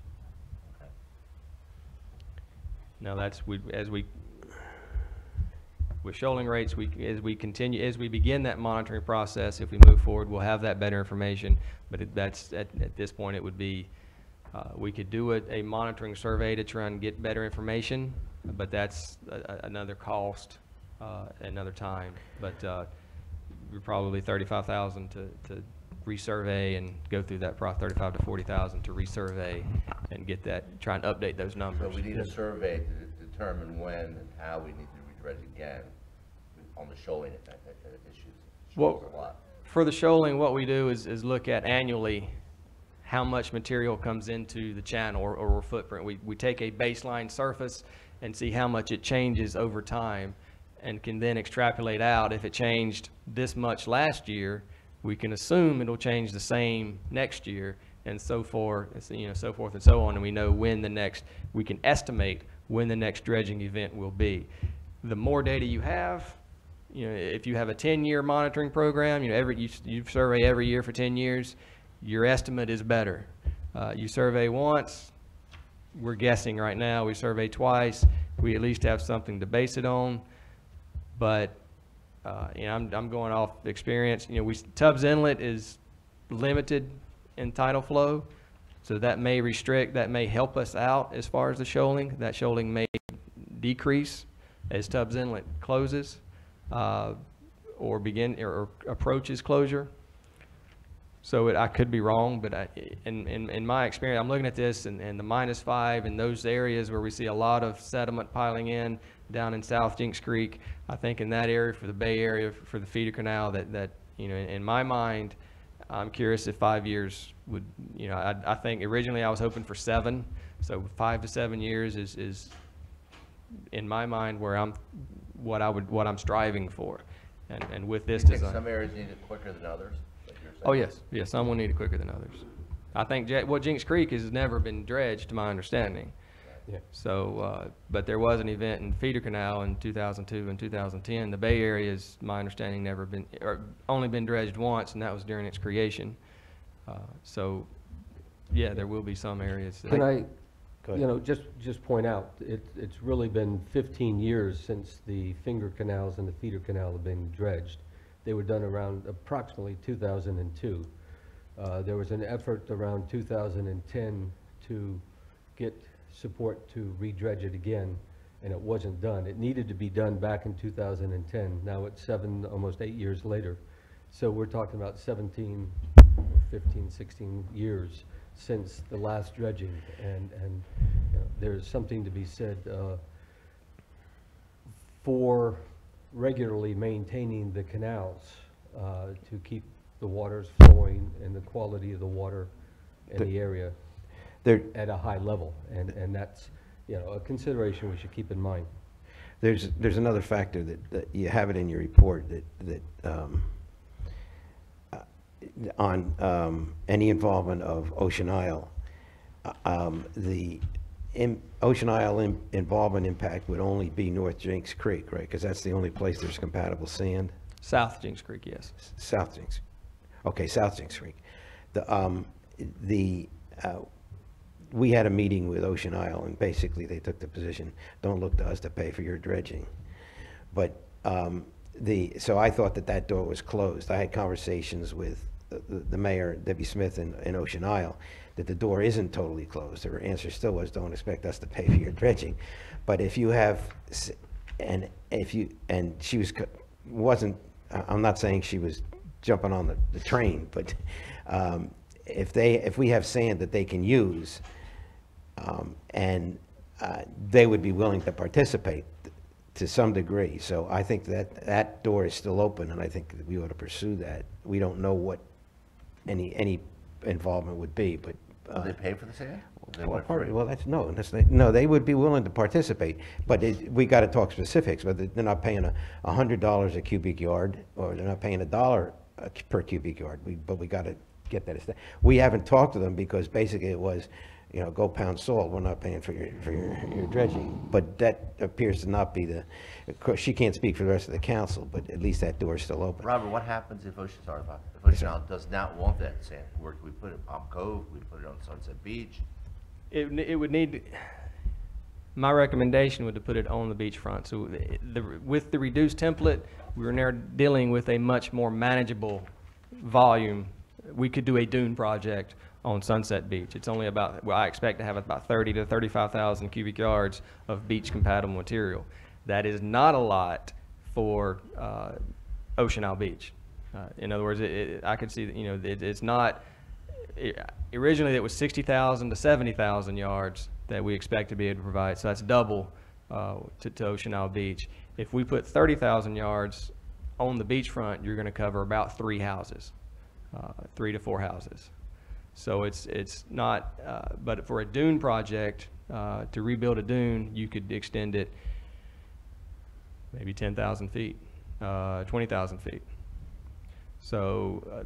Now with shoaling rates, as we begin that monitoring process, if we move forward, we'll have that better information. But at this point, it would be, we could do a monitoring survey to try and get better information, but that's another cost, another time. But we're probably $35,000 to resurvey and go through that process, $35,000 to $40,000 to resurvey and get that, try and update those So numbers. we need a survey to determine when and how we need to redredge again on the shoaling issues. Well, Shoals a lot. for the shoaling, what we do is look at annually how much material comes into the channel or footprint. We take a baseline surface and see how much it changes over time, and can then extrapolate out. If it changed this much last year, we can assume it'll change the same next year, and so forth, so forth and so on, and we know when we can estimate when the next dredging event will be. The more data you have, if you have a 10-year monitoring program, you survey every year for 10 years, your estimate is better. You survey once, we're guessing right now. We survey twice, we at least have something to base it on. But I'm going off experience. Tubbs Inlet is limited in tidal flow, so that may help us out as far as the shoaling. That shoaling may decrease as Tubbs Inlet closes or approaches closure. So I could be wrong, but in my experience, I'm looking at this and the -5 in those areas where we see a lot of sediment piling in down in South Jinks Creek. I think in that area for the Bay Area, for the feeder canal, that in my mind, I'm curious if 5 years would, I think originally I was hoping for 7, so 5 to 7 years is in my mind where what I'm striving for, and with this Do you think design. some areas need it quicker than others? like you're saying? Oh, yes, some will need it quicker than others. I think Jinks Creek has never been dredged, to my understanding. Yeah. So, but there was an event in Feeder Canal in 2002 and 2010. The Bay Area is, my understanding, only been dredged once, and that was during its creation. So, yeah, there will be some areas. Can I, Go ahead. just point out, it's really been 15 years since the finger canals and the feeder canal have been dredged. They were done around approximately 2002. There was an effort around 2010 to get support to redredge it again, and it wasn't done. It needed to be done back in 2010. Now it's almost 8 years later. So we're talking about 17, 15, 16 years since the last dredging, and there's something to be said for regularly maintaining the canals to keep the water's flowing and the quality of the water in the area There, at a high level. And that's, you know, a consideration we should keep in mind. there's another factor that you have it in your report on any involvement of Ocean Isle. The Ocean Isle involvement impact would only be North Jinks Creek, right? Because that's the only place there's compatible sand. South Jinks Creek, yes. South Jinks. Okay, South Jinks Creek. We had a meeting with Ocean Isle, and basically they took the position, don't look to us to pay for your dredging. But so I thought that door was closed. I had conversations with the mayor, Debbie Smith, in Ocean Isle, that the door isn't totally closed. Her answer still was, don't expect us to pay for your dredging. But if you have, and she wasn't, I'm not saying she was jumping on the train, but if we have sand that they can use, and they would be willing to participate to some degree. So I think that door is still open, and I think that we ought to pursue that. We don't know what any involvement would be, but. Do they pay for the sand? They Well, want it free? well, no, they would be willing to participate, but we got to talk specifics, but they're not paying $100 a cubic yard, or they're not paying $1 per cubic yard, but we got to get that. We haven't talked to them because basically it was, go pound salt, we're not paying for your dredging, but that appears to not be of course, she can't speak for the rest of the council, but at least that door is still open. Robert, what happens if Ocean Isle does not want that sand? Where can we put it? Palm Cove? We put it on Sunset Beach? It would need, my recommendation would to put it on the beachfront. So with the reduced template, we were now dealing with a much more manageable volume. We could do a dune project on Sunset Beach. It's only about, I expect to have about 30 to 35,000 cubic yards of beach compatible material. That is not a lot for Ocean Isle Beach. In other words, I could see that, it's not, originally it was 60,000 to 70,000 yards that we expect to be able to provide. So that's double to Ocean Isle Beach. If we put 30,000 yards on the beachfront, you're going to cover about 3 houses, 3 to 4 houses. So it's not, but for a dune project, to rebuild a dune, you could extend it maybe 10,000 feet, 20,000 feet. So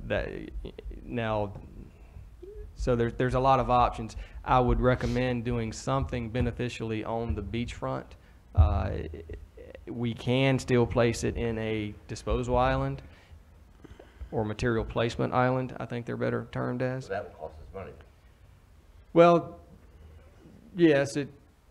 so there's a lot of options. I would recommend doing something beneficially on the beachfront. We can still place it in a disposal island or material placement island, I think they're better termed as. So that will cost us money. Well, yes,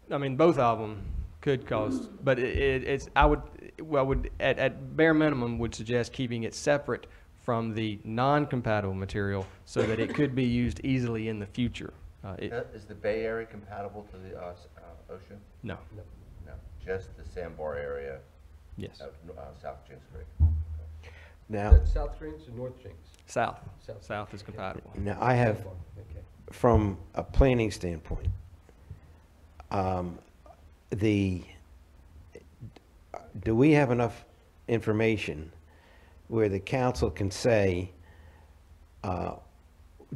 both of them could cost, but I would at bare minimum would suggest keeping it separate from the non-compatible material so that it could be used easily in the future. Is the Bay Area compatible to the ocean? No. No, just the sandbar area Yes. of South Jinks Creek. Now, South Jinks or North Jinks? South. South. South is compatible. now I have, Okay. from a planning standpoint, do we have enough information where the council can say,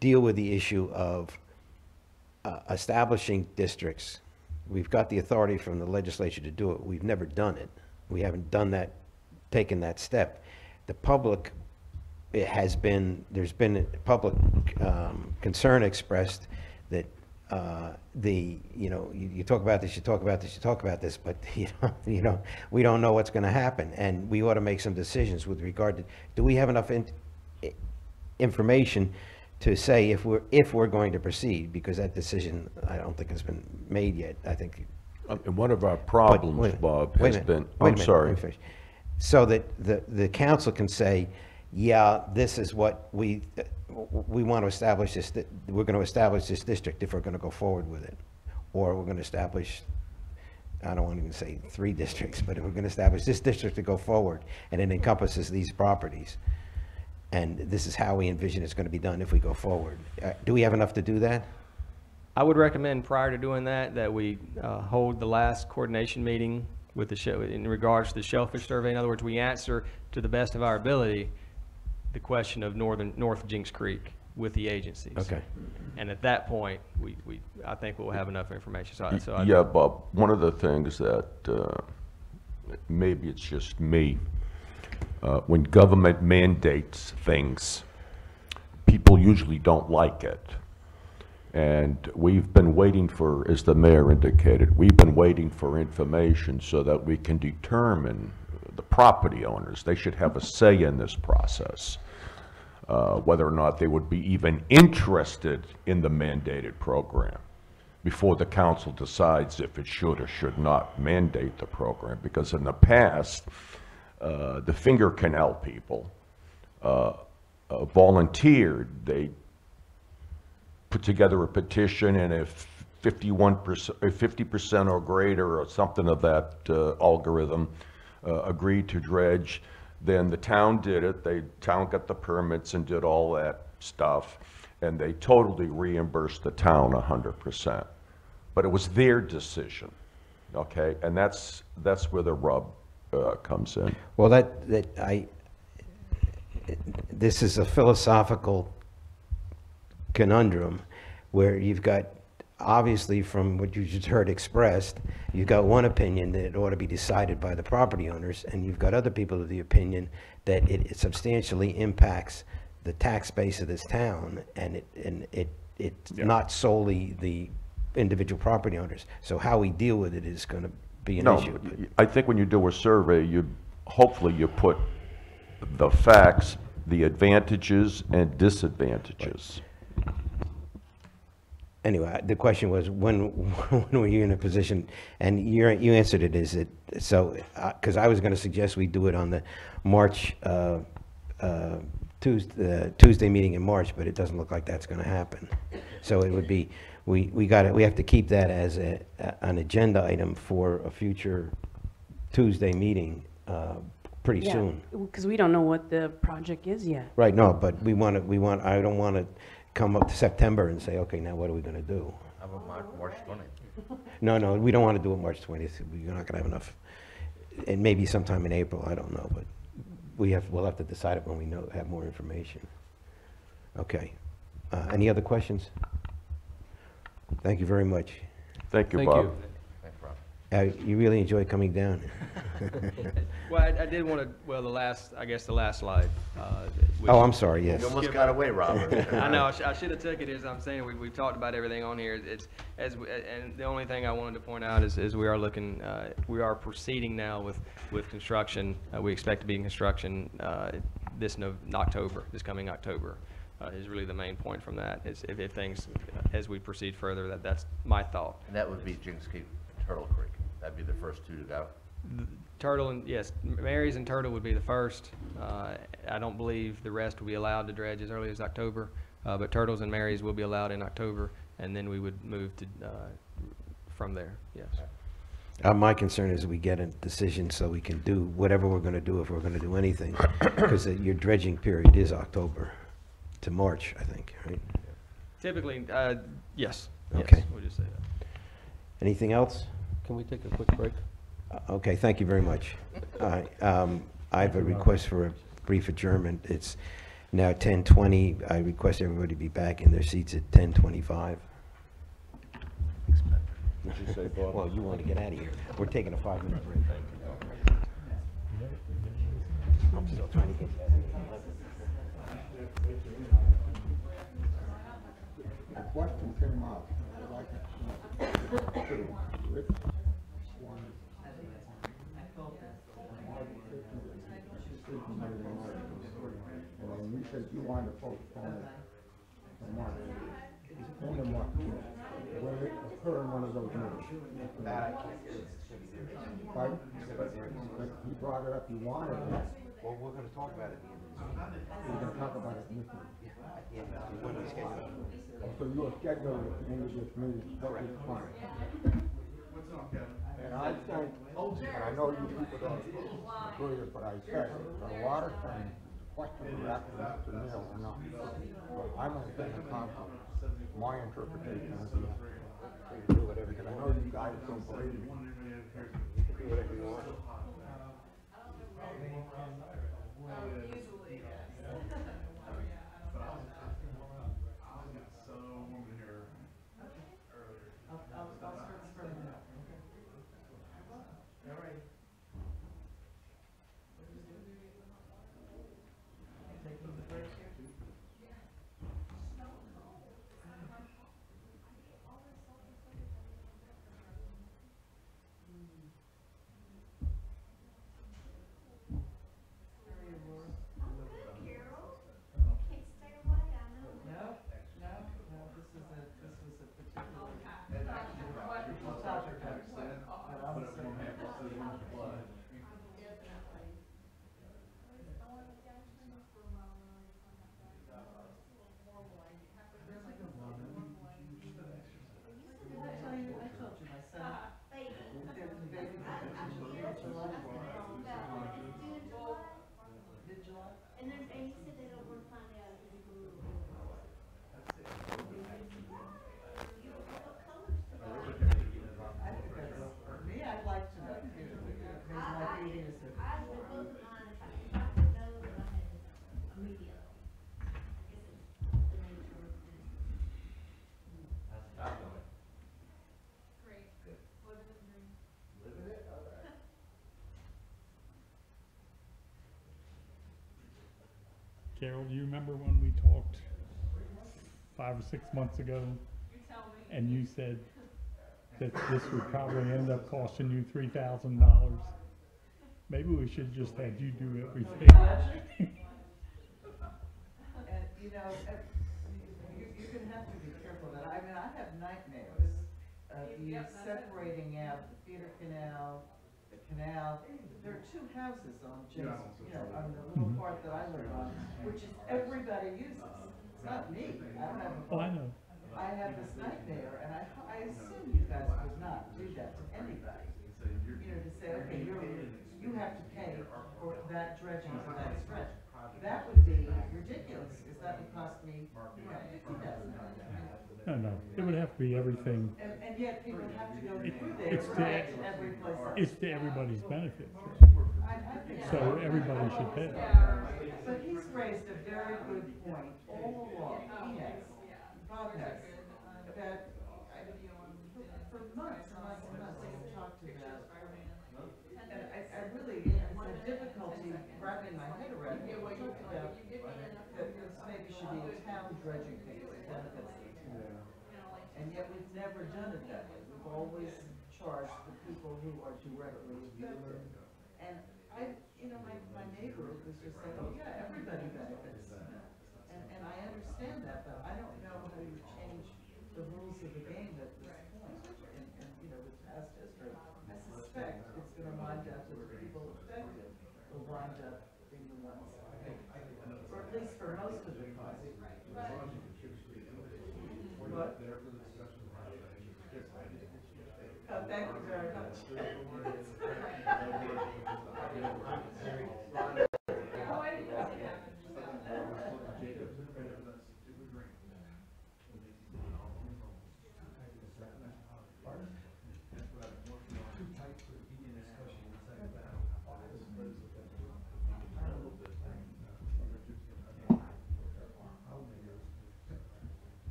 deal with the issue of establishing districts? We've got the authority from the legislature to do it. We've never done it. We haven't done that, taken that step. The public, there's been public concern expressed that you talk about this, you talk about this, you talk about this, but we don't know what's going to happen, and we ought to make some decisions with regard to, do we have enough information to say if we're going to proceed, because that decision I don't think has been made yet. I think. And one of our Wait problems, a minute, Bob, wait a has minute, been, wait a I'm minute, sorry. let me finish. So that the council can say, yeah, this is what we want to establish this, we're going to establish this district if we're going to go forward with it. Or we're going to establish, I don't want to even say 3 districts, but if we're going to establish this district to go forward, and it encompasses these properties. And this is how we envision it's going to be done if we go forward. Do we have enough to do that? I would recommend prior to doing that we hold the last coordination meeting with in regards to the shellfish survey. In other words, we answer to the best of our ability the question of North Jinks Creek with the agencies. Okay. And at that point, I think we'll have enough information. Yeah, Bob, one of the things that, maybe it's just me, when government mandates things, people usually don't like it. And we've been waiting for, as the mayor indicated, we've been waiting for information so that we can determine the property owners. They should have a say in this process, whether or not they would be even interested in the mandated program before the council decides if it should or should not mandate the program. Because in the past, the Finger Canal people volunteered. They put together a petition, and if 51%, 50% or greater, or something of that algorithm, agreed to dredge, then the town did it. The town got the permits and did all that stuff, and they totally reimbursed the town 100%. But it was their decision, okay? And that's where the rub comes in. Well, this is a philosophical conundrum where you've got, obviously from what you just heard expressed, you've got one opinion that it ought to be decided by the property owners, and you've got other people of the opinion that it substantially impacts the tax base of this town, and it's not solely the individual property owners. So how we deal with it is going to be an issue. I think when you do a survey, hopefully you put the facts, the advantages and disadvantages. Anyway, the question was, when were you in a position, and you answered it, is it, so, because I was going to suggest we do it on the March, Tuesday meeting in March, but it doesn't look like that's going to happen. So it would be, we have to keep that as an agenda item for a future Tuesday meeting pretty soon. Because we don't know what the project is yet. Right, no, but I don't want to come up to September and say, okay, now what are we going to do? How about March 20th? No, we don't want to do it March 20th. We're not going to have enough. And maybe sometime in April, I don't know, but we'll have to decide it when we have more information. Okay. Any other questions? Thank you very much. Thank you, Thank Bob. you. Thanks, Rob. You really enjoyed coming down. Well, I did want to, well, the last slide. Which- Oh, I'm sorry, yes. You almost got away, Robert. I know, I should have took it, as I'm saying, we've talked about everything on here. And the only thing I wanted to point out is we are looking, we are proceeding now with construction. We expect to be in construction this coming October. Is really the main point from that, is if things, as we proceed further, that's my thought. And that would be Jinks Creek, Turtle Creek. That'd be the first two to go. Turtle and, yes, Marys and Turtle would be the first. I don't believe the rest will be allowed to dredge as early as October, but Turtles and Marys will be allowed in October, and then we would move to, from there, yes. My concern is we get a decision so we can do whatever we're going to do, if we're going to do anything, because your dredging period is October to March, I think, right? Typically, yes. Okay. Yes, we'll just say that. Anything else? Can we take a quick break? Okay, thank you very much. I have a request for a brief adjournment. It's now 10:20. I request everybody be back in their seats at 10:25. What'd you say, Bob? Well, you want to get out of here. We're taking a 5-minute break. I'm still trying to get that. A question came up, I'd like to Rich wanted and then you said you wanted to postpone it to March. End of March. Will it occur in one of those meetings? Right? But he brought it up, you wanted it. Well, we're going to talk about it at the end We're gonna talk about it in this meeting. when we schedule it. So you're scheduled at the end of this meeting, that is fine. And I think, and I know you people don't agree with what I said, but a lot of times, questions are asked to Mr. Neal are not. But I'm gonna take a conflict, my interpretation is the because I know you guys don't believe me. You can do whatever you want. Carol, do you remember when we talked 5 or 6 months ago? And you said that this would probably end up costing you $3,000? Maybe we should just have you do everything. And, you know, you're gonna have to be careful that, I mean, I have nightmares of you separating out the feeder canal, the canal. There are 2 houses on Jason, you know, on the little part that I live on, which is everybody uses. It's not me, I don't have a. Oh, I know. I have this nightmare, and I assume you guys would not do that to anybody. You know, to say, okay, you have to pay for that dredging for that stretch. That would be ridiculous, because that would cost me, you know, $50,000. No, it would have to be everything. And yet people have to go It- through there it's to to- get to every place else. It's to everybody's benefit, I think so everybody should pay. But he's raised a very good point all along, he has, Bob has, about, for months and months and months, we've talked about. And I really have difficulty wrapping my head around it. We talked about that this maybe should be a town dredging thing that benefits the town. And yet we've never done it that way. We've always charged the people who are directly affected. And you know, my neighbor was just saying, oh yeah, everybody benefits. And I understand that, but I don't know how you change the rules of the game at this point. And you know, with past history, I suspect it's gonna wind up with the people affected will wind up being the ones, or at least for most of the costs. What? Oh, thank you very much.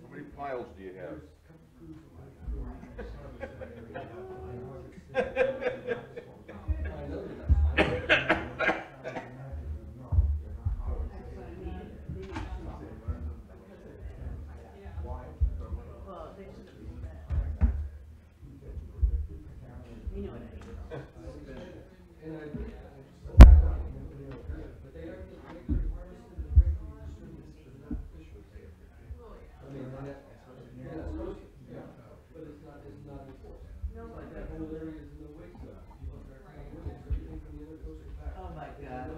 How many piles do you have? Oh my God.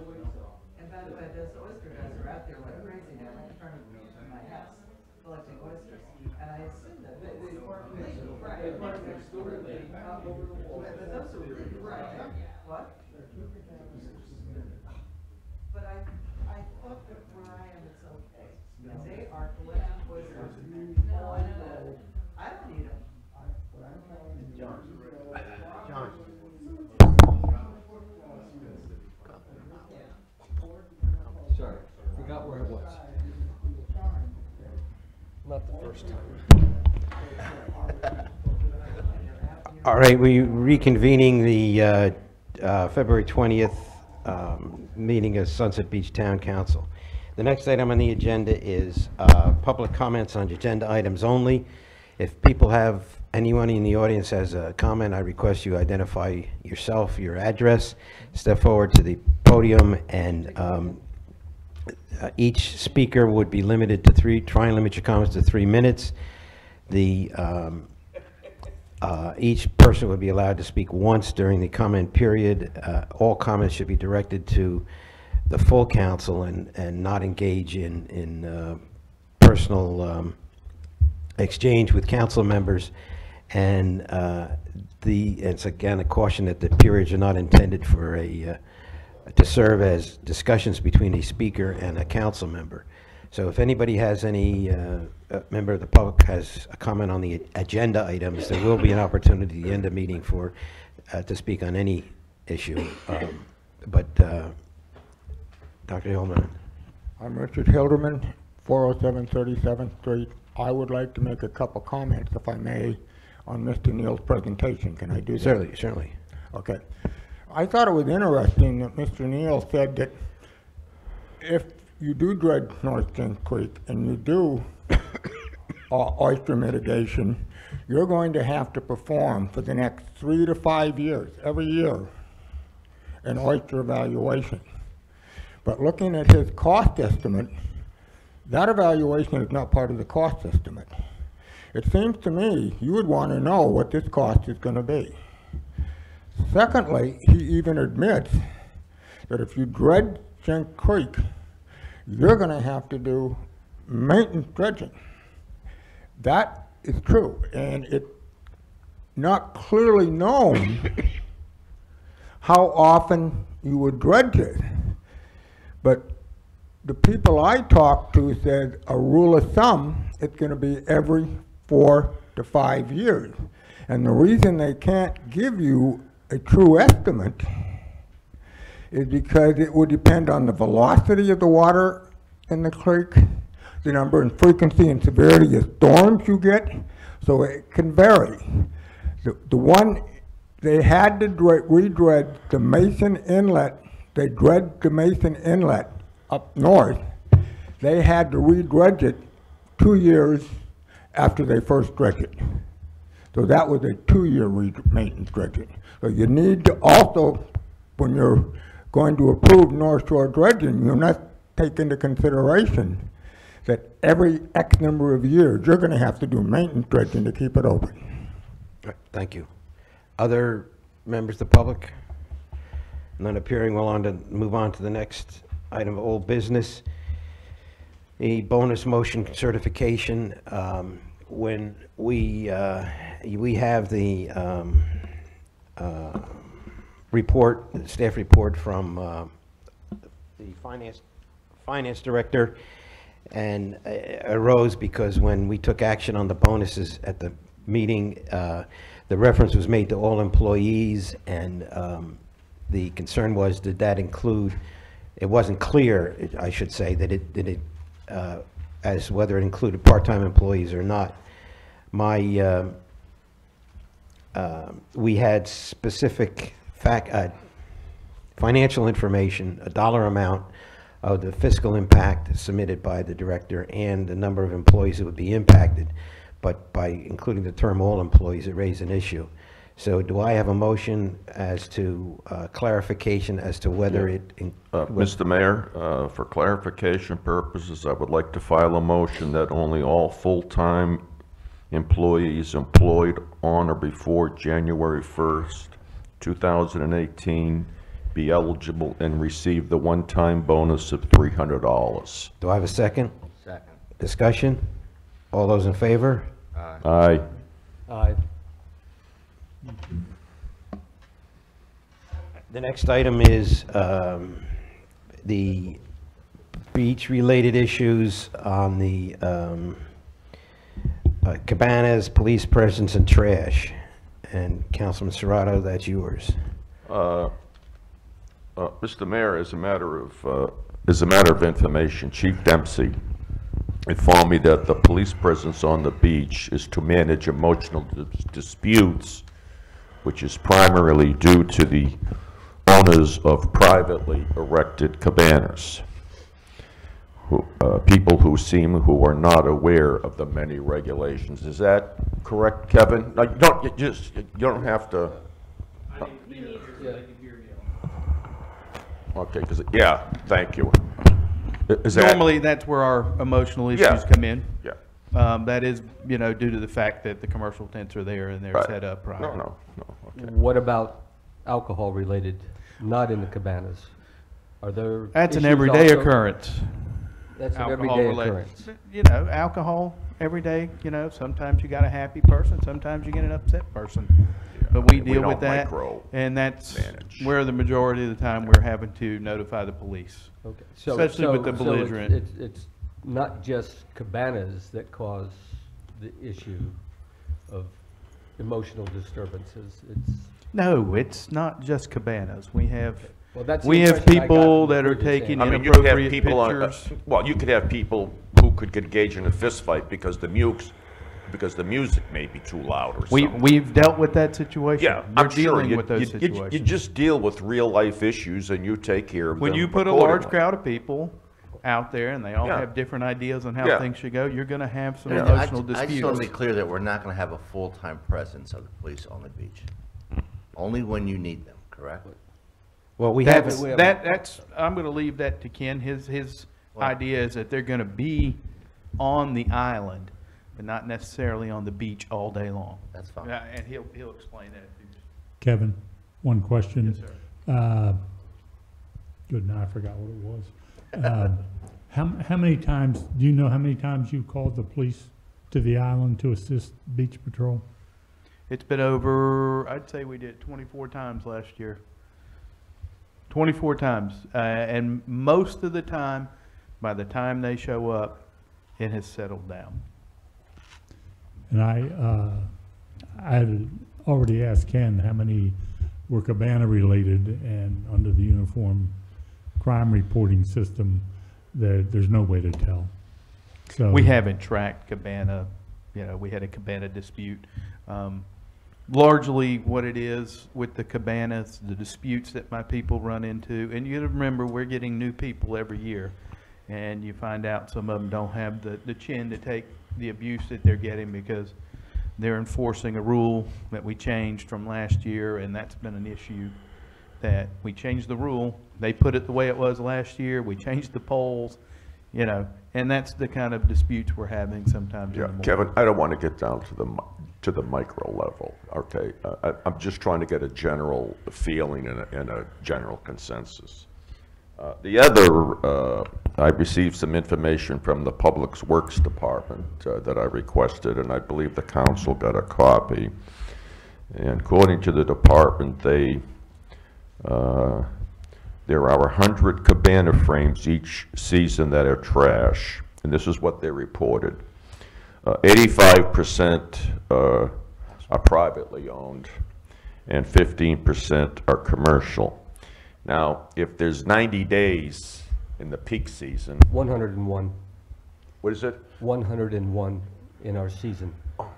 And by the way, those oyster guys are out there like crazy now in front of my house collecting oysters. And I assume that they weren't legal, right? But those are really, right. What? But I thought that where I am, it's okay. And they are collecting oysters. Oh, I know. I don't eat them. John. Sorry, forgot where I was. Not the first time. All right, we reconvening the February 20th meeting of Sunset Beach Town Council. The next item on the agenda is public comments on agenda items only. If people have, anyone in the audience has a comment, I request you identify yourself, your address, step forward to the podium, and each speaker would be limited to try and limit your comments to 3 minutes. Each person would be allowed to speak once during the comment period. All comments should be directed to the full council and not engage in personal exchange with council members. And it's again a caution that the periods are not intended for to serve as discussions between a speaker and a council member. So if anybody has any member of the public has a comment on the agenda items, there will be an opportunity at the end of the meeting for to speak on any issue. But Dr. Hillman. I'm Richard Hilderman, 407 37th Street. I would like to make a couple comments, if I may, on Mr. Neal's presentation. Can I do that? Certainly, certainly. Okay. I thought it was interesting that Mr. Neal said that if you do dredge North Jinks Creek and you do oyster mitigation, you're going to have to perform for the next 3 to 5 years, every year, an oyster evaluation. But looking at his cost estimate, that evaluation is not part of the cost estimate. It seems to me you would want to know what this cost is going to be. Secondly, he even admits that if you dredge Jinks Creek, you're going to have to do maintenance dredging. That is true, and it's not clearly known how often you would dredge it. But the people I talked to said a rule of thumb, it's going to be every 4 to 5 years. And the reason they can't give you a true estimate is because it would depend on the velocity of the water in the creek, the number and frequency and severity of storms you get, so it can vary. The one, they had to redredge the Mason Inlet, they dredged the Mason Inlet up north. They had to redredge it 2 years after they first dredged it. So that was a 2-year maintenance dredging. So you need to also, when you're going to approve North Shore dredging, you must take into consideration that every X number of years, you're going to have to do maintenance dredging to keep it open. Right, thank you. Other members of the public? None appearing. We'll move on to the next item of old business. A bonus motion certification. When we have the report, staff report from the finance director, and arose because when we took action on the bonuses at the meeting, the reference was made to all employees, and the concern was, did that include, it wasn't clear, I should say, that it as whether it included part-time employees or not. We had specific financial information, a dollar amount of the fiscal impact submitted by the director and the number of employees that would be impacted. But by including the term all employees, it raised an issue. So do I have a motion as to clarification as to whether it... Mr. Mayor, for clarification purposes, I would like to file a motion that only all full-time employees employed on or before January 1st, 2018 be eligible and receive the one-time bonus of $300. Do I have a second? Second. Discussion? All those in favor? Aye. Aye. The next item is the beach-related issues on the cabanas, police presence, and trash. And Councilman Serrato, that's yours. Mr. Mayor, as a matter of information, Chief Dempsey informed me that the police presence on the beach is to manage emotional disputes, which is primarily due to the owners of privately erected cabanas, people who are not aware of the many regulations. Is that correct, Kevin? No, you don't have to. Okay, yeah, thank you. Is that, normally that's where our emotional issues come in. Yeah. That is, due to the fact that the commercial tents are there and they're Right. set up properly. No. Okay. What about alcohol related, not in the cabanas? Are there That's an issues everyday also? occurence. That's an Alcohol everyday related. occurrence. Alcohol every day, sometimes you got a happy person, sometimes you get an upset person. But we deal don't with that, micro and that's manage. where the majority of the time we're having to notify the police. Okay. Especially with the belligerent. It's not just cabanas that cause the issue of emotional disturbances. No, it's not just cabanas. We have Well, that's the we have impression I got people from that are what you're saying. taking I mean, you could have inappropriate people pictures. well, you could have people who could engage in a fist fight because the mukes because the music may be too loud or We, something. we've dealt with that situation. Yeah, We're I'm sure. dealing You- with those you situations. just deal with real-life issues and you take care of them When you put a large accordingly. crowd of people out there and they all Yeah. have different ideas on how Yeah. things should go, you're gonna have some Yeah, emotional I just want to disputes. be clear that we're not going to have a full-time presence of the police on the beach. Only when you need them, correct? Well, we have, That's, I'm gonna leave that to Ken. His idea is that they're gonna be on the island, but not necessarily on the beach all day long. That's fine. Yeah, and he'll explain that to you. Kevin, one question. Yes, sir. Good, now I forgot what it was. How many times, do you know how many times you called the police to the island to assist beach patrol? It's been over, I'd say we did 24 times last year. 24 times. And most of the time, by the time they show up, it has settled down. And I had already asked Ken how many were Cabana related, and under the uniform crime reporting system, there's no way to tell. So We haven't tracked Cabana, we had a Cabana dispute. Largely what it is with the Cabanas, the disputes that my people run into, and you gotta remember, we're getting new people every year. And you find out some of them don't have the chin to take the abuse that they're getting because they're enforcing a rule that we changed from last year, and that's been an issue. That we changed the rule, they put it the way it was last year, we changed the polls, and that's the kind of disputes we're having sometimes in Yeah, the morning. Kevin, I don't want to get down to the micro level, okay? I'm just trying to get a general feeling and a general consensus. The other, I received some information from the Public Works Department that I requested, and I believe the council got a copy. And according to the department, there are 100 cabana frames each season that are trash, and this is what they reported. 85% are privately owned, and 15% are commercial. Now, if there's 90 days in the peak season, 101, what is it? 101 in our season.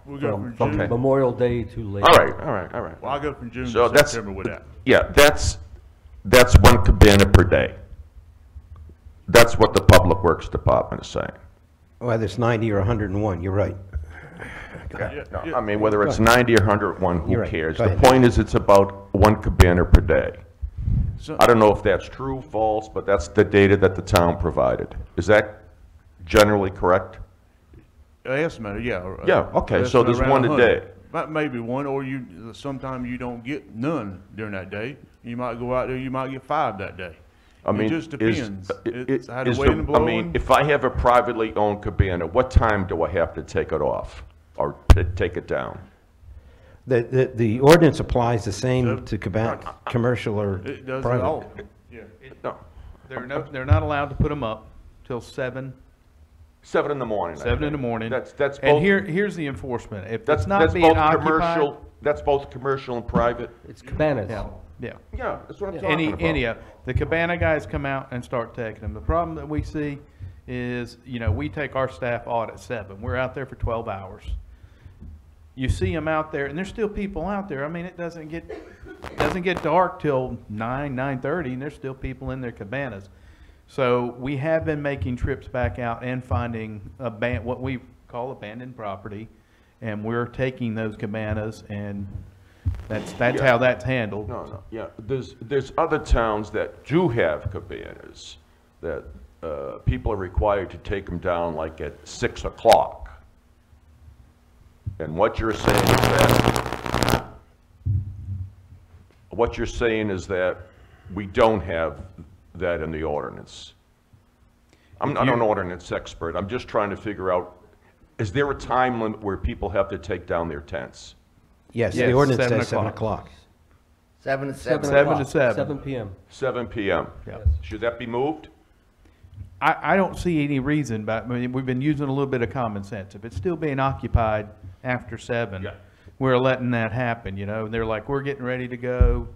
We'll go From from June. Memorial Day to Labor. All right. Well, I'll go from June So to that's- September with that. Yeah, that's one cabana per day. That's what the Public Works Department is saying. whether it's 90 or 101, you're right. I mean, whether it's 90 or 101, who You're right. cares? Go The ahead. point is, it's about one cabana per day. So- I don't know if that's true, false, but that's the data that the town provided. Is that generally correct? Estimated, yeah. Yeah, okay, so there's around one a 100. day. Maybe one, or sometimes you don't get none during that day. You might go out there, you might get 5 that day. I mean, It just depends. It's how the is wind I mean, blowing. if I have a privately owned cabana, what time do I have to take it off or take it down? The ordinance applies the So- same to commercial or It does it private. all. Yeah. No, They're not allowed to put them up till 7 7 in the morning. I 7 in think. the morning. That's both. And here's the enforcement. If That's it's not that's being both occupied. commercial. That's both commercial and private. It's cabanas. Yeah. Yeah, that's what I'm talking about. Any, the cabana guys come out and start taking them. The problem that we see is, we take our staff out at 7. We're out there for 12 hours. You see them out there, and there's still people out there. I mean, it doesn't get dark till 9:30, and there's still people in their cabanas. So we have been making trips back out and finding what we call abandoned property, and we're taking those cabanas, and that's Yeah. how that's handled. No, yeah. There's other towns that do have cabanas that people are required to take them down like at 6 o'clock. And what you're saying is that we don't have that in the ordinance. I'm not an ordinance expert. I'm just trying to figure out, is there a time limit where people have to take down their tents? Yes, the Yes, ordinance 7 says 7 o'clock. o'clock. 7 to 7. 7 to 7. 7 p.m. 7 p.m. Yeah. Should that be moved? I don't see any reason, but I mean, we've been using a little bit of common sense. If it's still being occupied after 7, Yeah. we're letting that happen, and they're like, we're getting ready to go.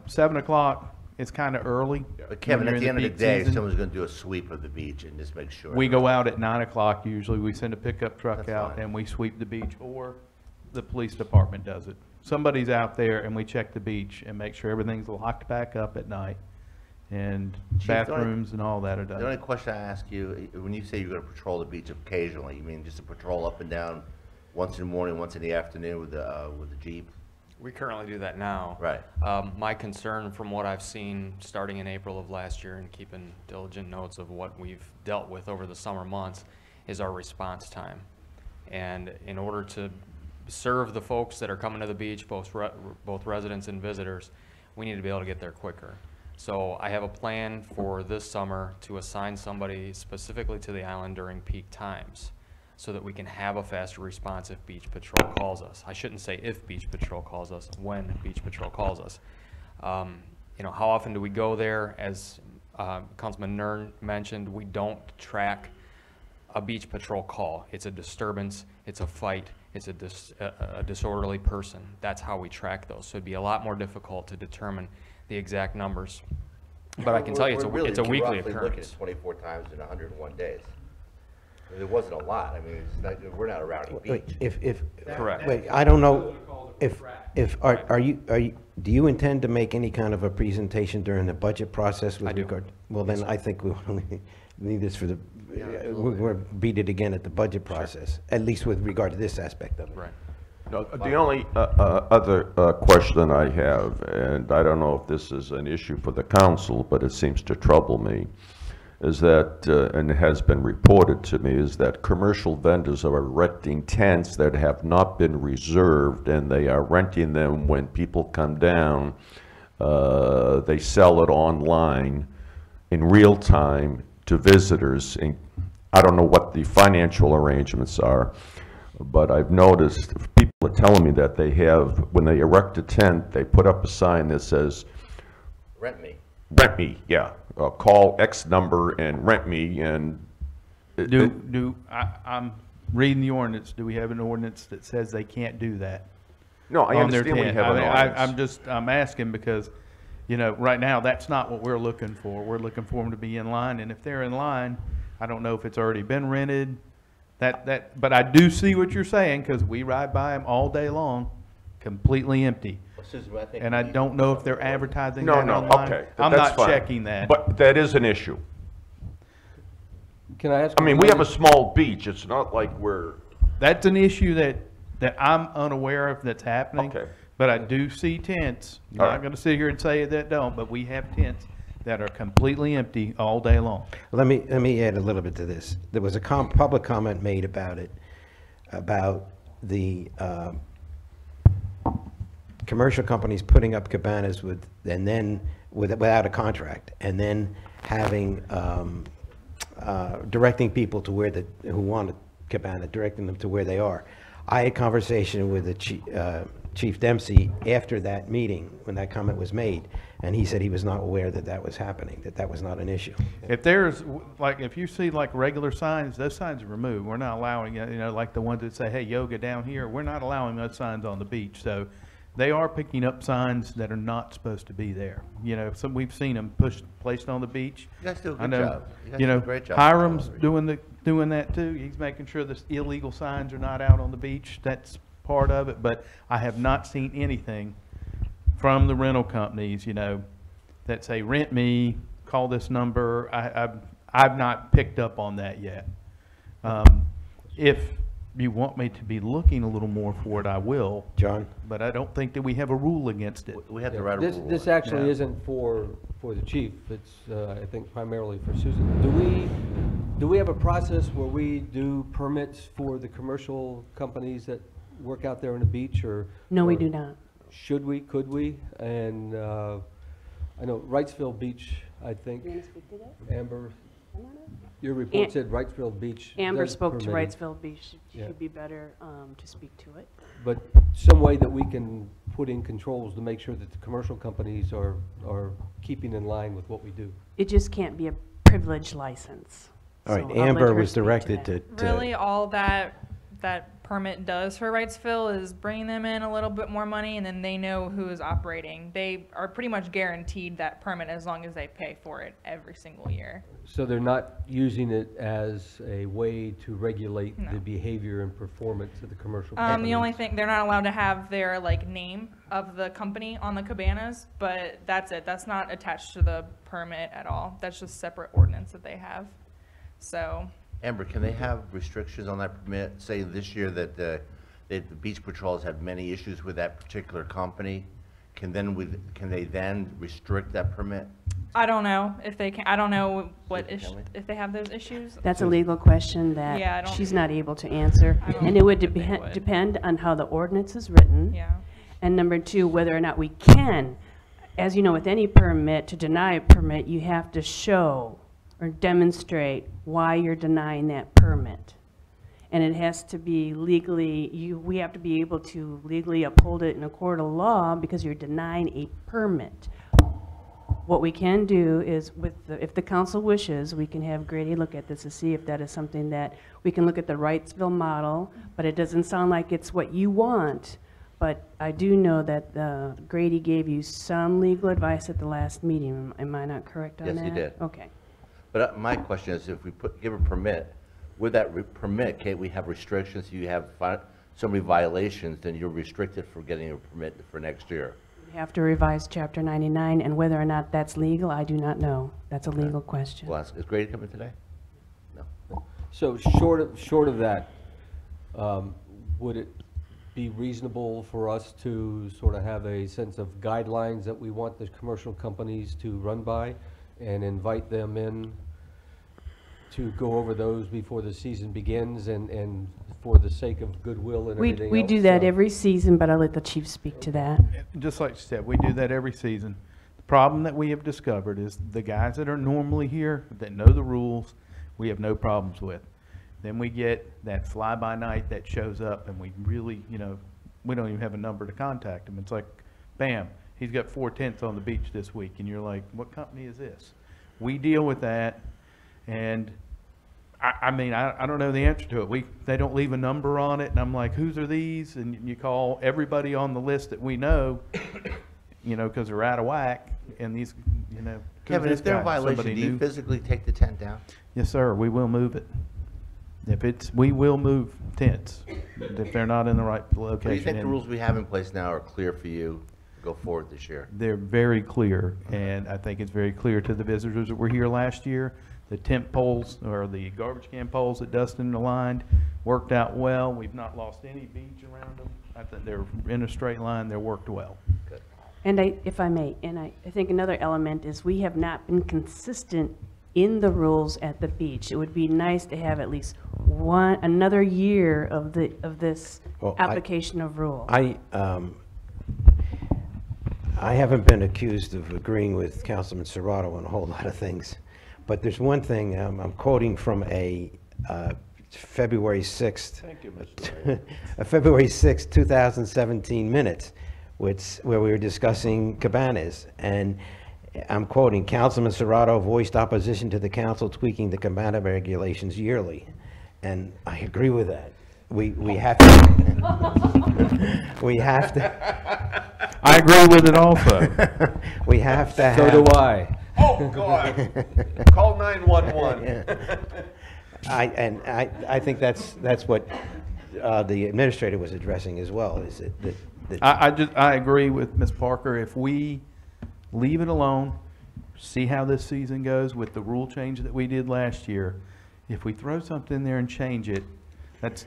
7 o'clock, it's kind of early. But Kevin, when at the you're end in of the peak day, season. someone's gonna do a sweep of the beach and just make sure. We go out at 9 o'clock usually. We send a pickup truck That's out fine. and we sweep the beach, or the police department does it. Somebody's out there and we check the beach and make sure everything's locked back up at night. And Chief, the only- bathrooms and all that are The only done. question I ask you, when you say you're gonna patrol the beach occasionally, you mean just to patrol up and down once in the morning, once in the afternoon with the Jeep? We currently do that now. Right. My concern from what I've seen starting in April of last year and keeping diligent notes of what we've dealt with over the summer months is our response time. And in order to serve the folks that are coming to the beach, both residents and visitors, we need to be able to get there quicker. So I have a plan for this summer to assign somebody specifically to the island during peak times so that we can have a faster response if Beach Patrol calls us. I shouldn't say if Beach Patrol calls us, when Beach Patrol calls us. You know, how often do we go there? As Councilman Nern mentioned, we don't track a Beach Patrol call. It's a disturbance, it's a fight, it's a disorderly person. That's how we track those. So it'd be a lot more difficult to determine the exact numbers. But I can tell you, it's a weekly Looking occurrence. at 24 times in 101 days. I mean, it wasn't a lot. I mean, it's not, we're not a rowdy Wait, beach. if, Correct. wait, I don't know, are you, do you intend to make any kind of a presentation during the budget process with I do. regard? Well, then I think we need this for the, we're going to beat it again at the budget process, at least with regard to this aspect of it. Right. No, the only other question I have, and I don't know if this is an issue for the council, but it seems to trouble me, is that, and it has been reported to me, is that commercial vendors are renting tents that have not been reserved, and they are renting them when people come down. They sell it online in real time to visitors. And I don't know what the financial arrangements are, but I've noticed people are telling me that they have, when they erect a tent, they put up a sign that says, Rent me. rent me, yeah. Call X number and rent me, and I'm reading the ordinance. Do we have an ordinance that says they can't do that? no, I On their understand we tent? have an ordinance. I'm asking because, you know, right now, that's not what we're looking for. We're looking for them to be in line, and if they're in line, I don't know if it's already been rented. But I do see what you're saying, because we ride by them all day long, completely empty. Well, Susan, I think And we I need don't to know talk if they're about it. advertising No, that no, online. okay, I'm that's not fine. checking that. But that is an issue. Can I ask? I mean, we have a small beach, it's not like we're, That's an issue that I'm unaware of that's happening. Okay. But I do see tents. I'm All not right. gonna sit here and say that don't, but we have tents that are completely empty all day long. Let me add a little bit to this. There was a public comment made about it, about the commercial companies putting up cabanas without a contract, and then having, directing people to who want a cabana, directing them to where they are. I had a conversation with the Chief Dempsey after that meeting, when that comment was made, and he said he was not aware that that was happening, that was not an issue. If there's, like, if you see like regular signs, those signs are removed. We're not allowing, you know, like the ones that say, hey, yoga down here, we're not allowing those signs on the beach. So they are picking up signs that are not supposed to be there. You know, we've seen them placed on the beach. You guys do a I good know, job. You guys you do a know, great job. Hiram's doing that too. He's making sure the illegal signs are not out on the beach. That's part of it. But I have not seen anything from the rental companies, you know, that say, rent me, call this number. I've not picked up on that yet. If you want me to be looking a little more for it, I will. John? But I don't think that we have a rule against it. We have to Yeah, write a rule. This on it. actually Yeah. isn't for the chief, it's, I think primarily for Susan. Do we have a process where we do permits for the commercial companies that work out there on the beach, or? No, we or do not. Should we, could we? And, I know Wrightsville Beach, I think, You want to speak to that? Amber, your report Am- said Wrightsville Beach. Amber does spoke to permitting. Wrightsville Beach. Yeah. She'd be better to speak to it. But some way that we can put in controls to make sure that the commercial companies are keeping in line with what we do. It just can't be a privilege license. All right, So I'll let Amber her was speak to directed that. to. Really, all that permit does for Wrightsville is bringing them in a little bit more money, and then they know who is operating. They are pretty much guaranteed that permit as long as they pay for it every single year. So they're not using it as a way to regulate No. the behavior and performance of the commercial The companies? only thing, they're not allowed to have their like name of the company on the cabanas, but that's it. That's not attached to the permit at all. That's just separate ordinance that they have. So, Amber, can they have restrictions on that permit? Say this year that the beach patrols have many issues with that particular company. Can they then restrict that permit? I don't know if they can, I don't know what Can issue, we? if they have those issues. That's a legal question Yeah, I that don't- she's not able to answer. I don't And it would think they depend, would. depend on how the ordinance is written. Yeah. And number two, whether or not we can, as you know, with any permit, to deny a permit, you have to show or demonstrate why you're denying that permit. And it has to be legally, we have to be able to legally uphold it in a court of law because you're denying a permit. What we can do is, if the council wishes, we can have Grady look at this to see if that is something that, we can look at the Wrightsville model, but it doesn't sound like it's what you want. But I do know that Grady gave you some legal advice at the last meeting. Am I not correct on that? Yes, he did. Okay. But my question is, if we give a permit, with that permit, can't we have restrictions? You have so many violations, then you're restricted for getting a permit for next year. We have to revise Chapter 99, and whether or not that's legal, I do not know. That's a legal question. Well, is Grady coming today? No. So short of that, would it be reasonable for us to sort of have a sense of guidelines that we want the commercial companies to run by and invite them in to go over those before the season begins and for the sake of goodwill and everything else? We do that every season, but I'll let the chief speak to that. Just like you said, we do that every season. The problem that we have discovered is the guys that are normally here, that know the rules, we have no problems with. Then we get that fly-by-night that shows up, and we really, we don't even have a number to contact him. It's like, bam, he's got 4 tents on the beach this week, and you're like, what company is this? We deal with that, and I mean, I don't know the answer to it. They don't leave a number on it, and I'm like, whose are these? And you call everybody on the list that we know, because they're out of whack, and these, who's Kevin, this if they're guy? in violation, Somebody do you new? physically take the tent down? Yes, sir, we will move it. We will move tents if they're not in the right location. Do you think the And rules we have in place now are clear for you to go forward this year? They're very clear, and I think it's very clear to the visitors that were here last year. The tent poles, or the garbage can poles that Dustin aligned, worked out well. We've not lost any beach around them. I think they're in a straight line. They're worked well. Good. And if I may, I think another element is we have not been consistent in the rules at the beach. It would be nice to have at least another year of this Well, application of rule. I haven't been accused of agreeing with Councilman Serrato on a whole lot of things, but there's one thing, I'm quoting from a February 6th. Thank you, Mr. Mayor. A February 6th, 2017 minutes, where we were discussing cabanas, and I'm quoting, Councilman Serrato voiced opposition to the council tweaking the cabana regulations yearly, and I agree with that. We have to, we have to, I agree with it also. we have to have. So do I. Oh, God. Call 911. I think that's what the administrator was addressing as well, is that I agree with Ms. Parker. If we leave it alone, see how this season goes with the rule change that we did last year, if we throw something in there and change it, that's,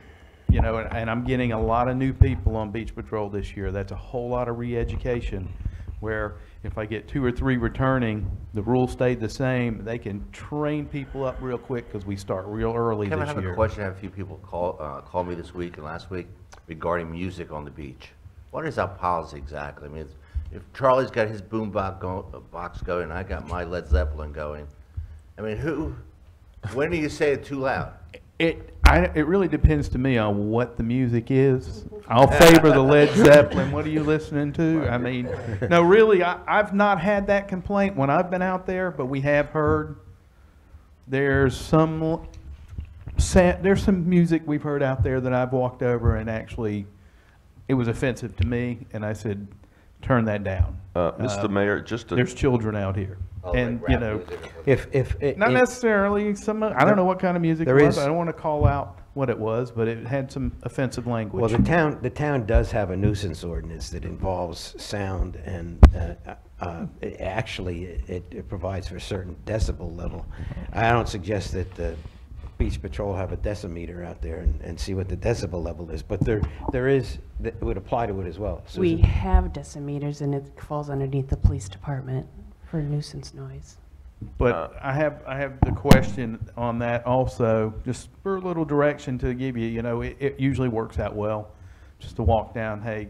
and I'm getting a lot of new people on Beach Patrol this year. That's a whole lot of re-education, where if I get 2 or 3 returning, the rules stayed the same. They can train people up real quick because we start real early Kevin, I this have year. a question. I have a few people call me this week and last week regarding music on the beach. What is our policy exactly? I mean, if Charlie's got his boom box going, and I got my Led Zeppelin going, I mean, when do you say it too loud? It really depends to me on what the music is. I'll favor the Led Zeppelin. What are you listening to? I mean, no, really, I've not had that complaint when I've been out there, but we have heard there's some there's some music we've heard out there that I've walked over and actually, it was offensive to me, and I said, turn that down. Mr. Mayor, just There's children out here. Oh, like And, rap you know, music or something. not necessarily some, I don't know what kind of music it there was. is- I don't want to call out what it was, but it had some offensive language. Well, the town does have a nuisance ordinance that involves sound, and it provides for a certain decibel level. I don't suggest that the Beach Patrol have a decimeter out there and see what the decibel level is, but there is, that would apply to it as well. We Susan? have decimeters, and it falls underneath the police department for nuisance noise. But I have the question on that also, just for a little direction to give you, you know, it usually works out well. Just to walk down, hey,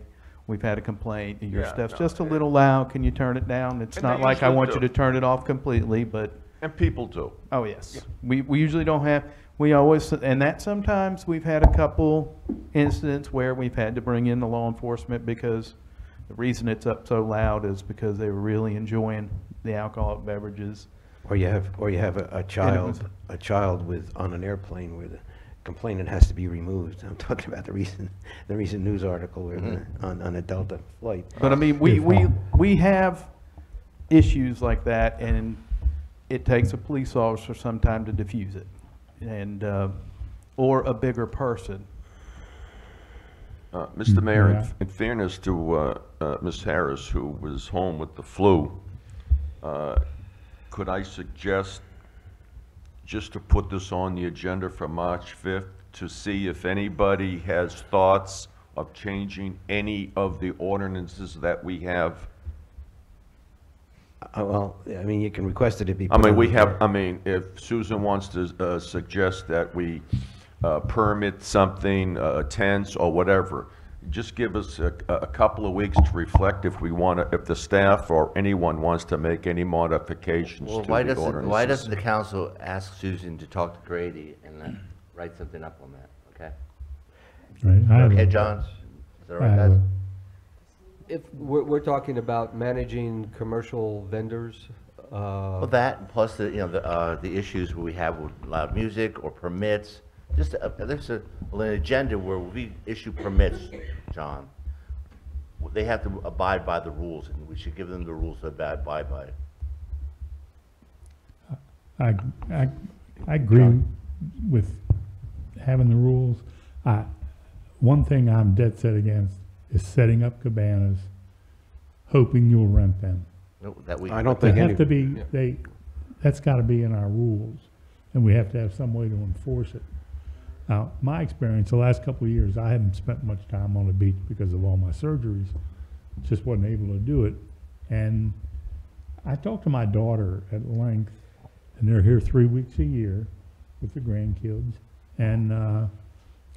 we've had a complaint, your Yeah, stuff's no, just a little loud, can you turn it down? It's And not they like I usually want you do. to turn it off completely, but, And people do. oh, yes. We usually don't have, we always, and that sometimes we've had a couple incidents where we've had to bring in the law enforcement because the reason it's up so loud is because they were really enjoying the alcoholic beverages. Or you have a child, on an airplane where the complainant has to be removed. I'm talking about the recent news article where on a Delta flight. But I mean, we have issues like that, and it takes a police officer some time to diffuse it, and, or a bigger person. Mr. Mayor, Yeah. in fairness to Ms. Harris, who was home with the flu, could I suggest just to put this on the agenda for March 5th to see if anybody has thoughts of changing any of the ordinances that we have? Well, I mean, you can request it to be. I put mean, on we the- have, I mean, if Susan wants to suggest that we permit something, tents or whatever, just give us a couple of weeks to reflect if we want to, if the staff or anyone wants to make any modifications Well, to why the doesn't ordinances. the council ask Susan to talk to Grady and then write something up on that, okay? Right, I have Okay, a- John? Is that all I right, have guys? a- If, we're talking about managing commercial vendors, Well, that, and plus the issues we have with loud music or permits, just, there's an agenda where we issue permits, John. They have to abide by the rules, and we should give them the rules to abide by. I agree with having the rules. One thing I'm dead set against is setting up cabanas, hoping you'll rent them. No, that we. I don't They think have any, to be, that's gotta be in our rules, and we have to have some way to enforce it. Now, my experience, the last couple of years, I haven't spent much time on the beach because of all my surgeries, just wasn't able to do it. And I talked to my daughter at length, and they're here 3 weeks a year with the grandkids. And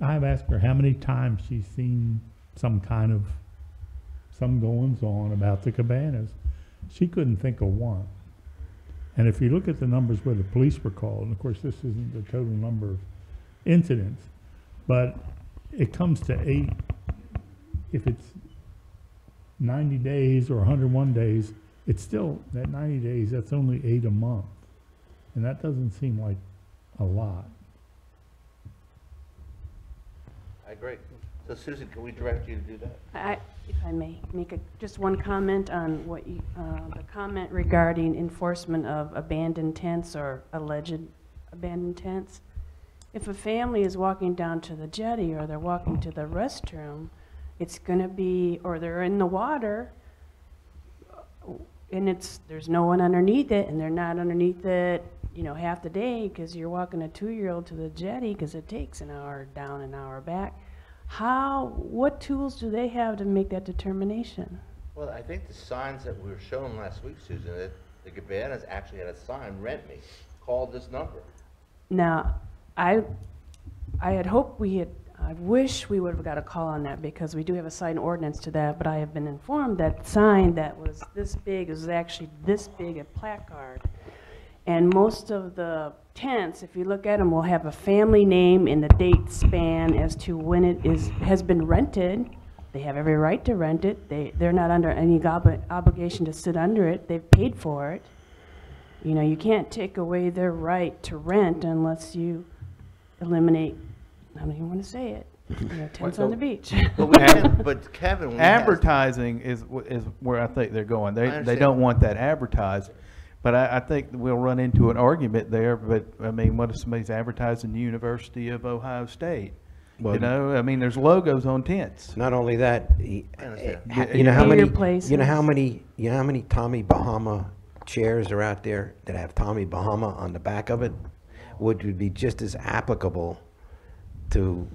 I've asked her how many times she's seen some goings on about the cabanas. She couldn't think of one. And if you look at the numbers where the police were called, and of course this isn't the total number of incidents, but it comes to 8. If it's 90 days or 101 days, it's still, that 90 days, that's only 8 a month. And that doesn't seem like a lot. I agree. So Susan, can we direct you to do that? If I may, make just one comment on what you, the comment regarding enforcement of abandoned tents or alleged abandoned tents. If a family is walking down to the jetty or they're walking to the restroom, it's gonna be, or they're in the water, and there's no one underneath it, and they're not underneath it, half the day, because you're walking a 2-year-old to the jetty, because it takes an hour down, an hour back. What tools do they have to make that determination? Well, I think the signs that we were shown last week, Susan, that the cabanas actually had a sign, rent me, call this number. Now, I had hoped I wish we would have got a call on that, because we do have a sign ordinance to that, but I have been informed that sign that was this big is actually this big a placard. And most of the tents, if you look at them, will have a family name and the date span as to when it has been rented. They have every right to rent it. They're not under any obligation to sit under it. They've paid for it. You can't take away their right to rent unless you eliminate, I don't even want to say it, tents on the beach. But we can't, but Kevin, we have- Advertising is where I think they're going. They understand. don't want that advertised. But I think we'll run into an argument there, but, I mean, what if somebody's advertising the University of Ohio State? Well, You know, I mean, there's logos on tents. Not only that, I understand. you know how Bigger many, places. you know how many Tommy Bahama chairs are out there that have Tommy Bahama on the back of it? Which would be just as applicable to,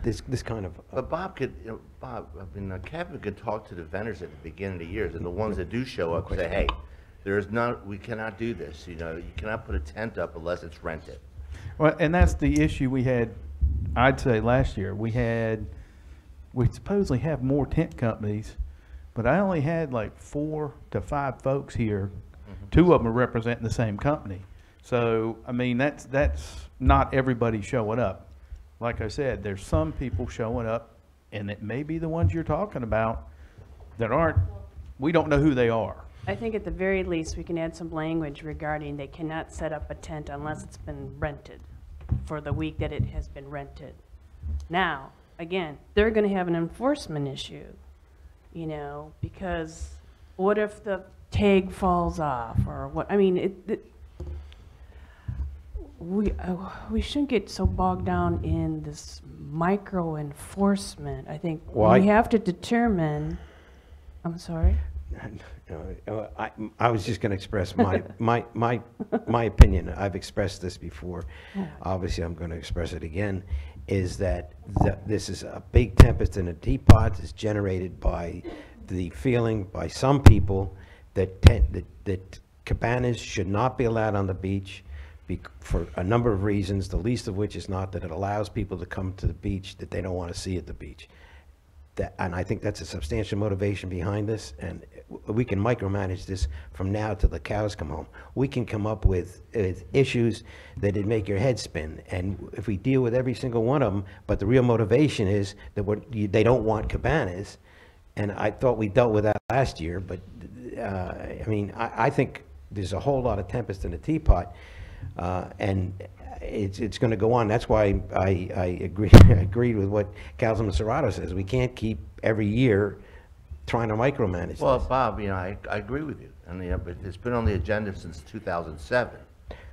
this kind of. But Bob could, Kevin could talk to the vendors at the beginning of the years, and the ones that do show up, say, hey, we cannot do this, you know, you cannot put a tent up unless it's rented. Well, and that's the issue we had, I'd say, last year. We supposedly have more tent companies, but I only had like 4 to 5 folks here. 2 of them are representing the same company. So, I mean, that's not everybody showing up. Like I said, there's some people showing up, and it may be the ones you're talking about that aren't, we don't know who they are. I think at the very least, we can add some language regarding they cannot set up a tent unless it's been rented for the week that it has been rented. Now, again, they're going to have an enforcement issue, you know, because what if the tag falls off or what? I mean, we shouldn't get so bogged down in this micro enforcement. I think Well, we have to determine. I'm sorry. I was just going to express my opinion. I've expressed this before. Obviously, I'm going to express it again, is that this is a big tempest in a teapot. It's generated by the feeling by some people that cabanas should not be allowed on the beach for a number of reasons, the least of which is not that it allows people to come to the beach that they don't want to see at the beach. And I think that's a substantial motivation behind this, and we can micromanage this from now till the cows come home. We can come up with issues that'd make your head spin, and if we deal with every single one of them, but the real motivation is that they don't want cabanas, and I thought we dealt with that last year, but I mean, I think there's a whole lot of tempest in the teapot, and it's going to go on. That's why I agreed with what Councilman Serrato says. We can't keep every year trying to micromanage Well, this. Bob, you know, I agree with you, and but it's been on the agenda since 2007.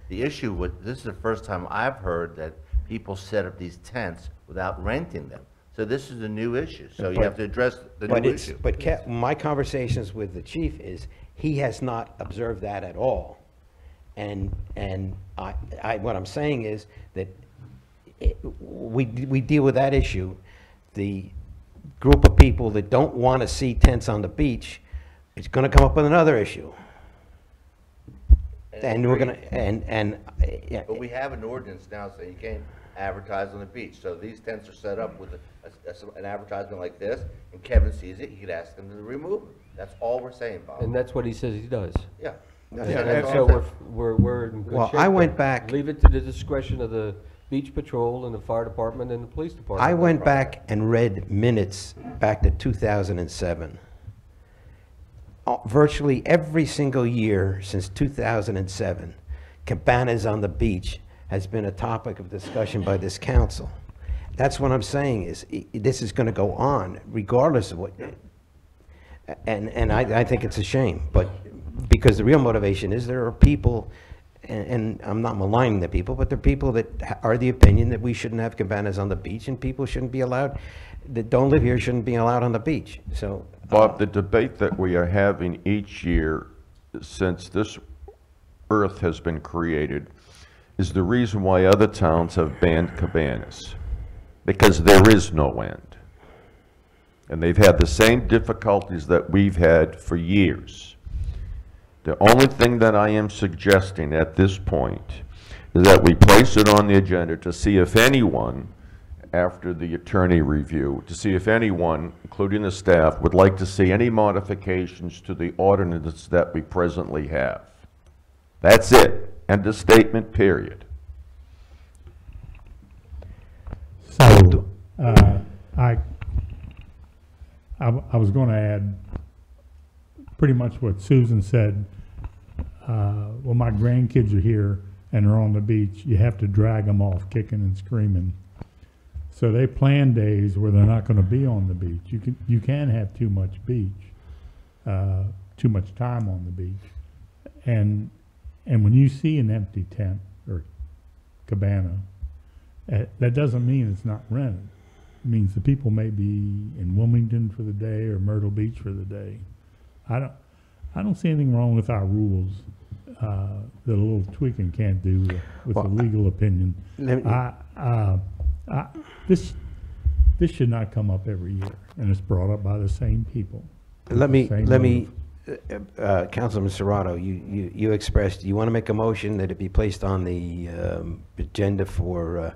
The issue with this is the first time I've heard that people set up these tents without renting them. So this is a new issue. So you have to address the new issue. But my conversations with the chief is he has not observed that at all. And what I'm saying is that we deal with that issue. The group of people that don't want to see tents on the beach, it's going to come up with another issue. And we're going to, yeah. But we have an ordinance now saying you can't advertise on the beach. So these tents are set up with an advertisement like this, and Kevin sees it, he could ask them to remove them. That's all we're saying, Bob. And that's what he says he does. Yeah. And so we're in good Well, shape I went there. back- Leave it to the discretion of the beach patrol and the fire department and the police department. I went back and read minutes back to 2007. Virtually every single year since 2007, cabanas on the beach has been a topic of discussion by this council. That's what I'm saying is, this is going to go on regardless of what, and I think it's a shame, but because the real motivation is there are people, and I'm not maligning the people, but there are people that are the opinion that we shouldn't have cabanas on the beach, and people shouldn't be allowed, that don't live here shouldn't be allowed on the beach, so. Bob, the debate that we are having each year since this earth has been created is the reason why other towns have banned cabanas, because there is no end. And they've had the same difficulties that we've had for years. The only thing that I am suggesting at this point is that we place it on the agenda to see if anyone, after the attorney review, to see if anyone, including the staff, would like to see any modifications to the ordinance that we presently have. That's it. End of statement, period. So, I was going to add pretty much what Susan said. When my grandkids are here, and they're on the beach, you have to drag them off kicking and screaming. So they plan days where they're not gonna be on the beach. You can have too much beach, too much time on the beach. And when you see an empty tent or cabana, that doesn't mean it's not rented. It means the people may be in Wilmington for the day or Myrtle Beach for the day. I don't see anything wrong with our rules, that a little tweaking can't do with a legal opinion. This should not come up every year, and it's brought up by the same people. Councilman Serrato, you expressed, you want to make a motion that it be placed on the agenda for,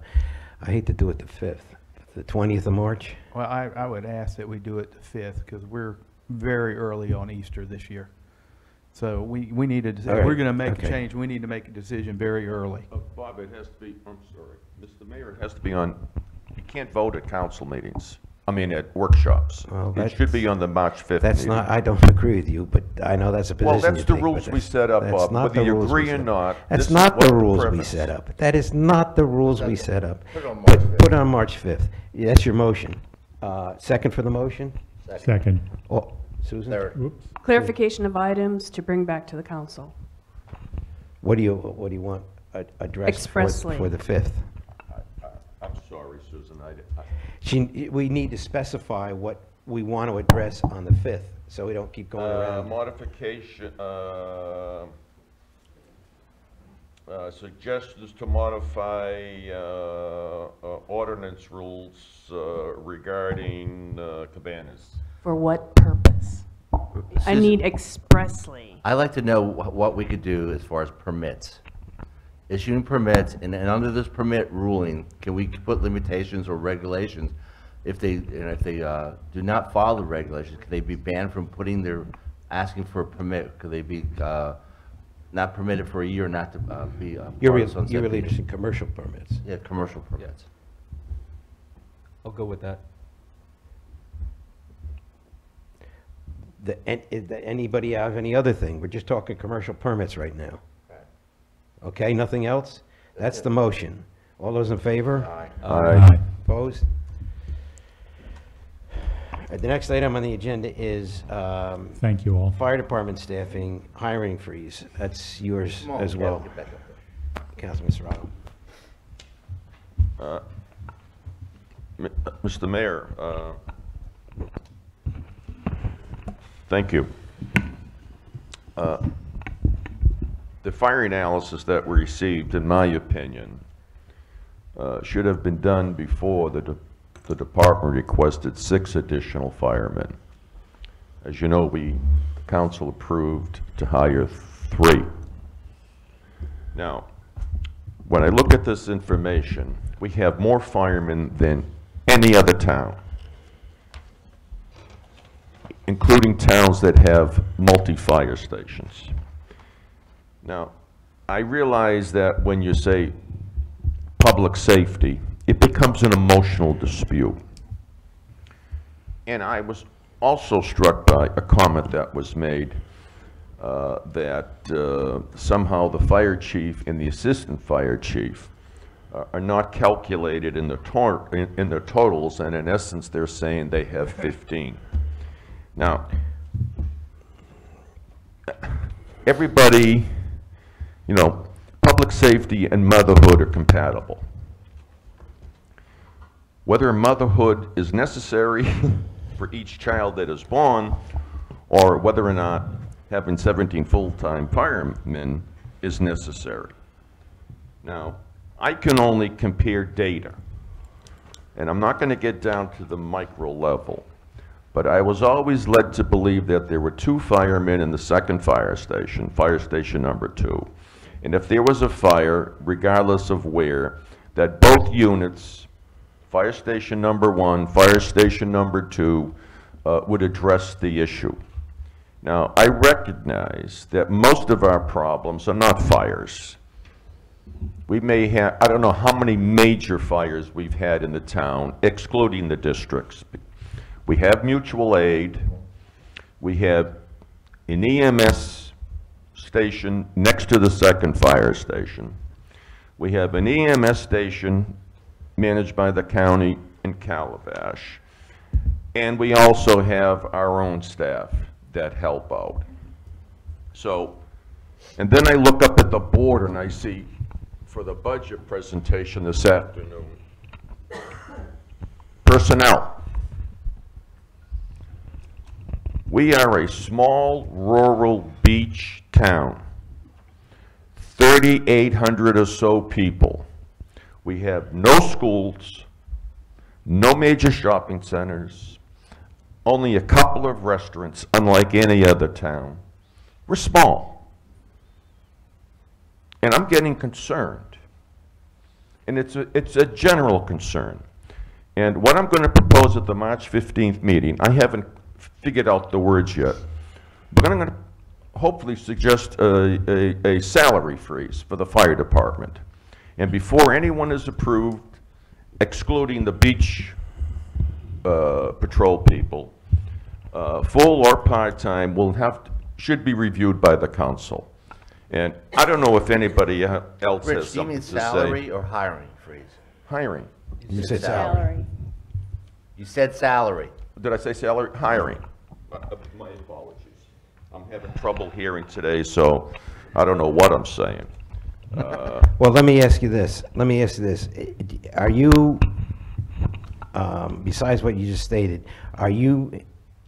I hate to do it the 5th, the 20th of March? Well, I would ask that we do it the 5th, because we're very early on Easter this year. So we need to, All right, we're gonna make a okay. change, we need to make a decision very early. Bob, it has to be, I'm sorry, Mr. Mayor, it has to be on, you can't vote at council meetings, at workshops. Well, It should be on the March 5th That's meeting. not, I don't agree with you, but I know that's a position Well, that's you the take, but rules we that's- set up, that's Bob, not whether the you rules we agree or set up. not. That's this is not what the rules we premise. set up. That is not the rules we set up. Put it on March 5th. Put it on March 5th. Yeah, that's your motion. Second for the motion? Second. Oh, Susan? Third. Whoops. Clarification of items to bring back to the council. What do you want addressed Expressly. for the 5th? I'm sorry, Susan, We need to specify what we want to address on the 5th, so we don't keep going around. Modification, suggestions to modify ordinance rules regarding cabanas. For what purpose? I Susan- need expressly. I'd like to know what we could do as far as permits. Issuing permits, and under this permit ruling, can we put limitations or regulations? If they do not follow the regulations, could they be banned from asking for a permit? Could they be not permitted for a year, not to be part You're of Sunset really Beach? just in commercial permits. Yeah, commercial permits. I'll go with that. Anybody have any other thing? We're just talking commercial permits right now. Okay, nothing else? That's the motion. All those in favor? Aye. Opposed? The next item on the agenda is Thank you all. fire department staffing, hiring freeze. That's yours Come on, as Kevin, well, get back up there. Councilman Serrato. Mr. Mayor, thank you. The fire analysis that we received, in my opinion, should have been done before the department requested 6 additional firemen. As you know, the council approved to hire 3. Now, when I look at this information, we have more firemen than any other town, including towns that have multi-fire stations. Now, I realize that when you say public safety, it becomes an emotional dispute. And I was also struck by a comment that was made that somehow the fire chief and the assistant fire chief are not calculated in the totals, and in essence, they're saying they have 15. Now, everybody, public safety and motherhood are compatible. Whether motherhood is necessary for each child that is born, or whether or not having 17 full-time firemen is necessary. Now, I can only compare data, and I'm not going to get down to the micro level, but I was always led to believe that there were 2 firemen in the second fire station number 2. And if there was a fire, regardless of where, that both units, fire station number 1, fire station number 2, would address the issue. Now, I recognize that most of our problems are not fires. We may have, I don't know how many major fires we've had in the town, excluding the districts. We have mutual aid. We have an EMS station next to the second fire station. We have an EMS station managed by the county in Calabash. And we also have our own staff that help out. So, and then I look up at the board and I see, for the budget presentation this afternoon, personnel. We are a small rural beach town, 3,800 or so people. We have no schools, no major shopping centers, only a couple of restaurants, unlike any other town. We're small. And I'm getting concerned. And it's a general concern. And what I'm going to propose at the March 15th meeting, I haven't figured out the words yet, but I'm going to hopefully suggest a salary freeze for the fire department. And before anyone is approved, excluding the beach patrol people, full or part-time should be reviewed by the council. And I don't know if anybody else has Rich, do you something mean to say. salary or hiring freeze? Hiring. You said salary. You said salary. Did I say salary? Hiring. My apologies. I'm having trouble hearing today, so I don't know what I'm saying. Well, let me ask you this. Are you, besides what you just stated, are you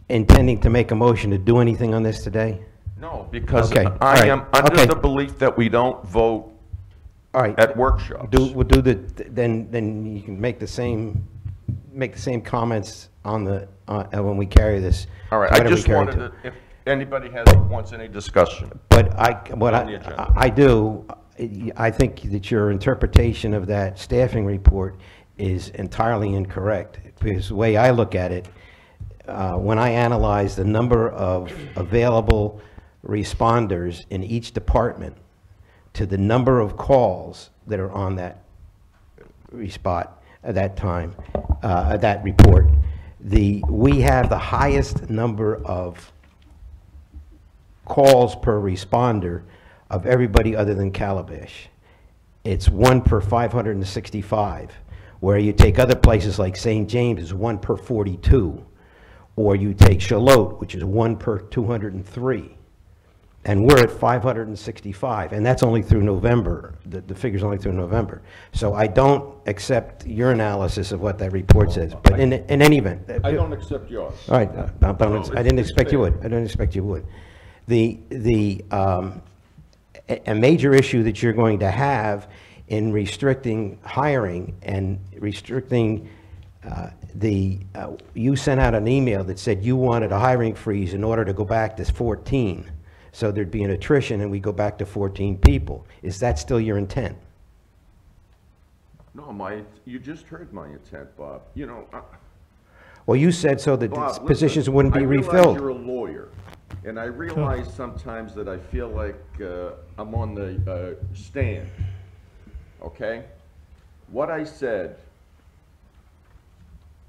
intending to make a motion to do anything on this today? No, because Okay, I all right, am under okay. the belief that we don't vote All right. at workshops. Then you can make the same comments on the, when we carry this. All right, to I whatever we just carry wanted to. to, if anybody wants any discussion. But On the agenda. I do, I think that your interpretation of that staffing report is entirely incorrect. Because the way I look at it, when I analyze the number of available responders in each department to the number of calls that are on that spot at that time, that report, we have the highest number of calls per responder of everybody other than Calabash. It's 1 per 565, where you take other places like St. James is 1 per 42, or you take Charlotte, which is 1 per 203. And we're at 565, and that's only through November. The figure's only through November. So I don't accept your analysis of what that report says, but in any event. I don't accept yours. All right, I didn't expect you would. I didn't expect you would. A major issue that you're going to have in restricting hiring and restricting you sent out an email that said you wanted a hiring freeze in order to go back to 14. So there'd be an attrition and we go back to 14 people. Is that still your intent? No, you just heard my intent, Bob. You know, Well, you said so that Bob, these positions listen, wouldn't be I realize refilled. you're a lawyer, and I realize sometimes that I feel like I'm on the stand, okay? What I said,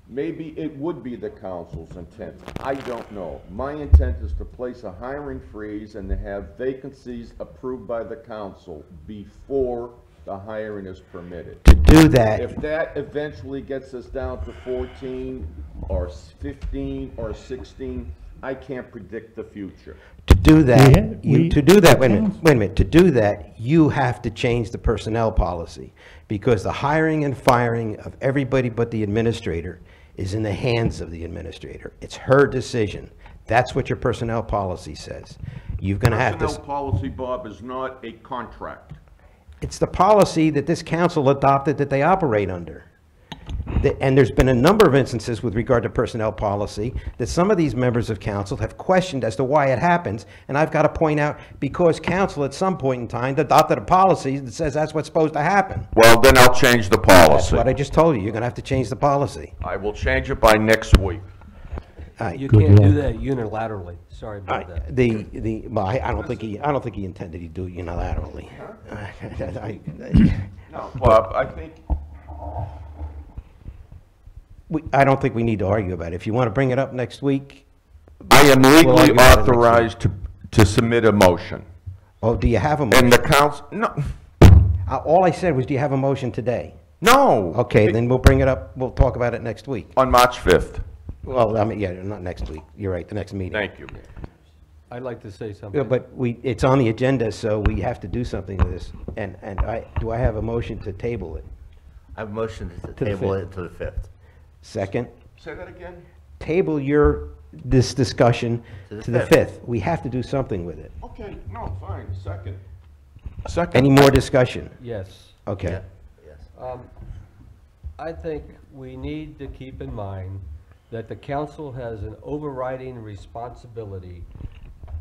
maybe it would be the council's intent. I don't know. My intent is to place a hiring freeze and to have vacancies approved by the council before the hiring is permitted. To do that, If that eventually gets us down to 14 or 15 or 16, I can't predict the future. to do that, the wait a council- minute, to do that, you have to change the personnel policy, because the hiring and firing of everybody but the administrator is in the hands of the administrator. It's her decision. That's what your personnel policy says. You're gonna have to, Personnel policy, Bob, is not a contract. it's the policy that this council adopted that they operate under. And there's been a number of instances with regard to personnel policy that some of these members of council have questioned as to why it happens. And I've got to point out, because council at some point in time adopted a policy that says that's what's supposed to happen. Well, then I'll change the That's policy. what I just told you. You're going to have to change the policy. I will change it by next week. All right. You Good can't do luck. that unilaterally. Sorry All about right. that. Well, I don't think he intended to do it unilaterally. No, Bob, I think, I don't think we need to argue about it. If you want to bring it up next week, I am We'll legally argue about it next week. authorized to submit a motion. oh, do you have a And motion? the council, no, All I said was, do you have a motion today? No. Okay, then we'll bring it up, we'll talk about it next week. On March 5th. Well, I mean, yeah, not next week, you're right, the next meeting. Thank you. I'd like to say Yeah, something. but it's on the agenda, so we have to do something with this. And do I have a motion to table it? I have a motion to the table 5th. it to the 5th. Second, Say that again? table this discussion to the 5th. We have to do something with it. Okay, no, fine, second. Any more discussion? Yes. Okay. Yeah, yes. I think we need to keep in mind that the council has an overriding responsibility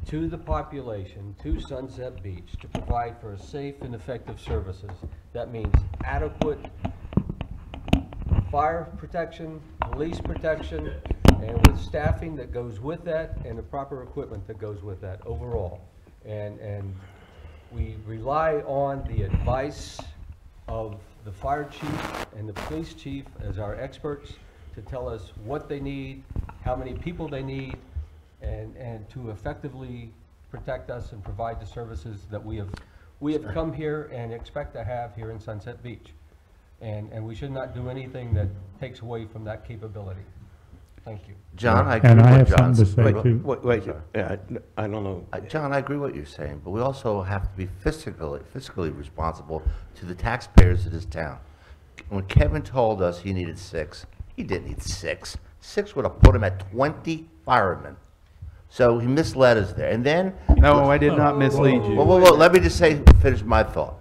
to the population, to Sunset Beach, to provide for safe and effective services. That means adequate fire protection, police protection, and with staffing that goes with that, and the proper equipment that goes with that overall. And we rely on the advice of the fire chief and the police chief as our experts to tell us what they need, how many people they need, and to effectively protect us and provide the services that we have come here and expect to have here in Sunset Beach. And we should not do anything that takes away from that capability. Thank you. John, I agree And with I what have John something to say said. too. Wait, I don't know. John, I agree with what you're saying, but we also have to be fiscally responsible to the taxpayers of this town. When Kevin told us he needed 6, he didn't need 6. 6 would have put him at 20 firemen. So he misled us there. And then... No, I did not mislead you. Whoa, let me just finish my thought.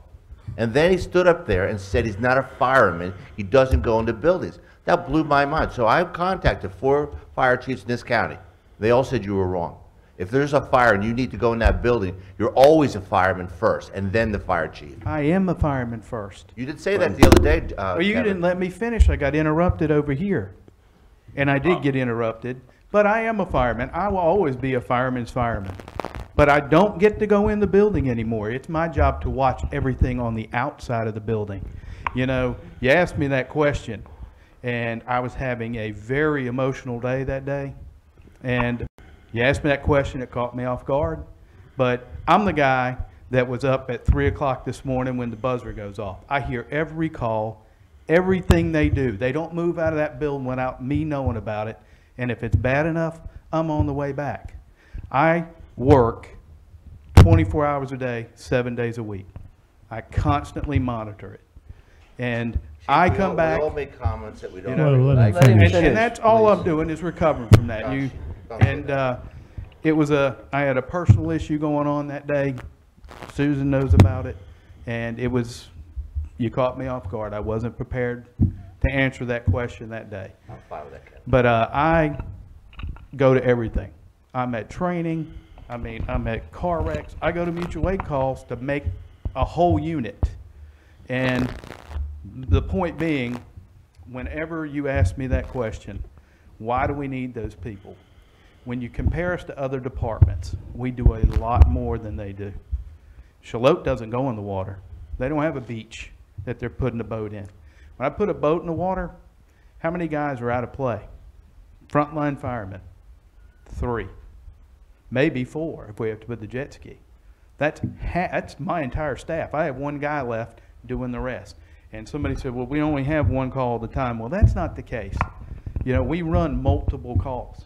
And then he stood up there and said he's not a fireman, he doesn't go into buildings. That blew my mind. So I contacted 4 fire chiefs in this county. They all said you were wrong. If there's a fire and you need to go in that building, you're always a fireman first, and then the fire chief. I am a fireman first. You did say that the other day, Well, you Kevin. didn't let me finish. I got interrupted over here. And I did get interrupted, but I am a fireman. I will always be a fireman's fireman. But I don't get to go in the building anymore. It's my job to watch everything on the outside of the building. You know, you asked me that question, and I was having a very emotional day that day. And you asked me that question, it caught me off guard. But I'm the guy that was up at 3 o'clock this morning when the buzzer goes off. I hear every call, everything they do. They don't move out of that building without me knowing about it. And if it's bad enough, I'm on the way back. I work 24 hours a day, 7 days a week. I constantly monitor it. And I come back. We all make comments that we don't You know, Well, let him like. finish. And that's all I'm doing is recovering from that. Gosh, You, don't do and, that. I had a personal issue going on that day. Susan knows about it. And you caught me off guard. I wasn't prepared to answer that question that day. I'm fine with that, Kevin. But, I go to everything. I'm at training. I'm at car wrecks. I go to mutual aid calls to make a whole unit. And the point being, whenever you ask me that question, why do we need those people? When you compare us to other departments, we do a lot more than they do. Shallotte doesn't go in the water. They don't have a beach that they're putting a boat in. When I put a boat in the water, how many guys are out of play? Frontline firemen, 3, maybe 4 if we have to put the jet ski. That's my entire staff. I have 1 guy left doing the rest. And somebody said, well, we only have 1 call at a time. Well, that's not the case. You know, we run multiple calls.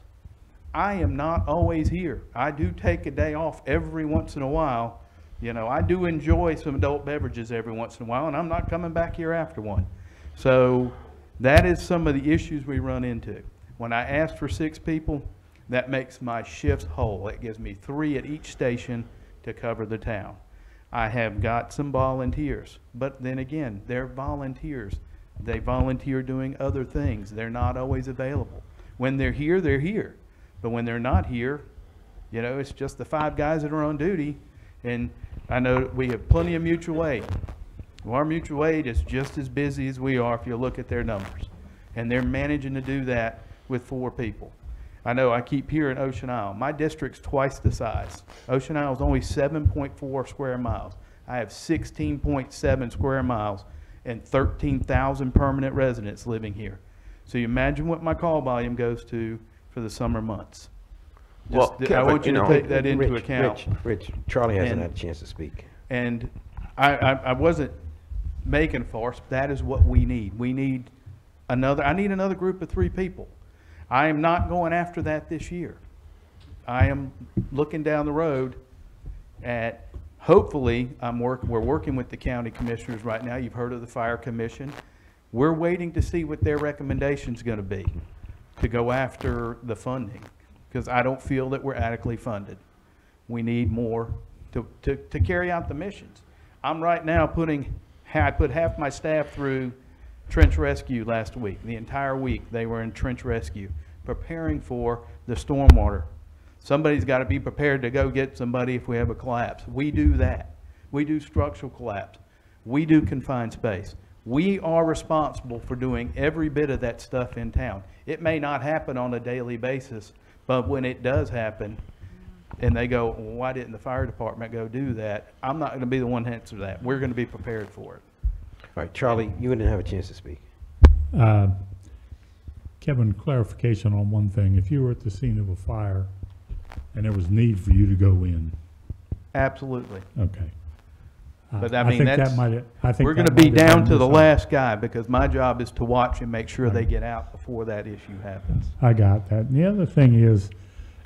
I am not always here. I do take a day off every once in a while. You know, I do enjoy some adult beverages every once in a while, and I'm not coming back here after one. So that is some of the issues we run into. When I ask for 6 people, that makes my shifts whole. It gives me 3 at each station to cover the town. I have got some volunteers, but then again, they're volunteers. They volunteer doing other things. They're not always available. When they're here, they're here. But when they're not here, you know, it's just the 5 guys that are on duty. And I know we have plenty of mutual aid. Well, our mutual aid is just as busy as we are if you look at their numbers. And they're managing to do that with 4 people. I know I keep hearing Ocean Isle. My district's twice the size. Ocean Isle is only 7.4 square miles. I have 16.7 square miles and 13,000 permanent residents living here. So you imagine what my call volume goes to for the summer months. Well, Just, I want you to take that into account. Rich, Charlie hasn't And- had a chance to speak. And I wasn't making for us. That is what we need. I need another group of 3 people. I am not going after that this year. I am looking down the road at, hopefully, we're working with the county commissioners right now. You've heard of the fire commission. We're waiting to see what their recommendation's gonna be to go after the funding, because I don't feel that we're adequately funded. We need more to carry out the missions. I'm right now I put half my staff through trench rescue last week. The entire week they were in trench rescue, preparing for the stormwater. Somebody's got to be prepared to go get somebody if we have a collapse. We do that. We do structural collapse. We do confined space. We are responsible for doing every bit of that stuff in town. It may not happen on a daily basis, but when it does happen, and they go, well, why didn't the fire department go do that? I'm not going to be the one to answer that. We're going to be prepared for it. All right, Charlie, you didn't have a chance to speak. Kevin, clarification on one thing. If you were at the scene of a fire and there was need for you to go in, Absolutely. okay. But I mean, think that's, that might, I think we're going to that be might have down been to the misunderstood. last guy, because my job is to watch and make sure they get out before that issue happens. I got that. And the other thing is,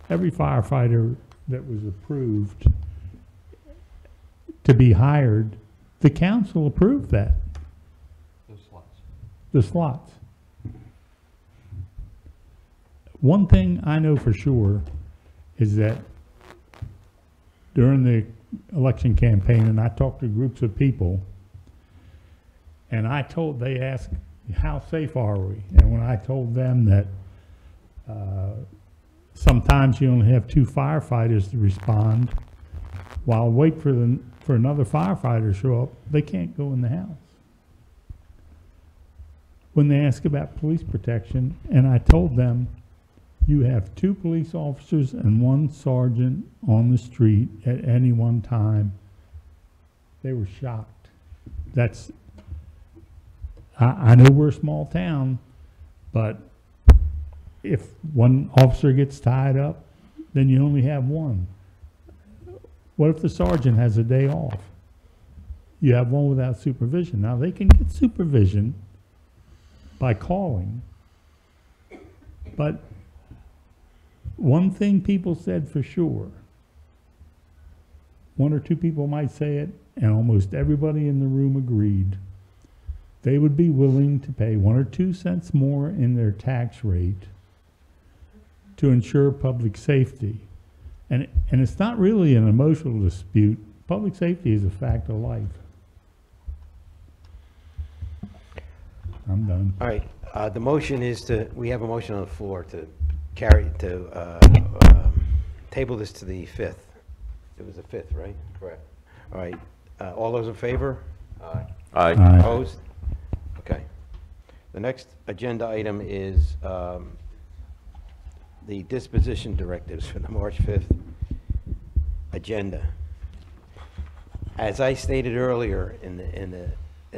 every firefighter that was approved to be hired, the council approved that, Those slots. the slots. One thing I know for sure is that during the election campaign, and I talked to groups of people, and they asked, how safe are we? And when I told them that sometimes you only have 2 firefighters to respond, while wait for another firefighter to show up, they can't go in the house. When they ask about police protection, and I told them, you have 2 police officers and 1 sergeant on the street at any one time, they were shocked. I know we're a small town, but if one officer gets tied up, then you only have 1. What if the sergeant has a day off? You have 1 without supervision. Now, they can get supervision by calling, but one thing people said for sure, 1 or 2 people might say it, and almost everybody in the room agreed, they would be willing to pay 1 or 2 cents more in their tax rate to ensure public safety. And it's not really an emotional dispute. Public safety is a fact of life. I'm done. All right, the motion is we have a motion on the floor to table this to the 5th. It was the 5th, right? Correct. All right, all those in favor? Aye. Aye. Aye. Opposed? Okay. The next agenda item is the disposition directives for the March 5th agenda. As I stated earlier in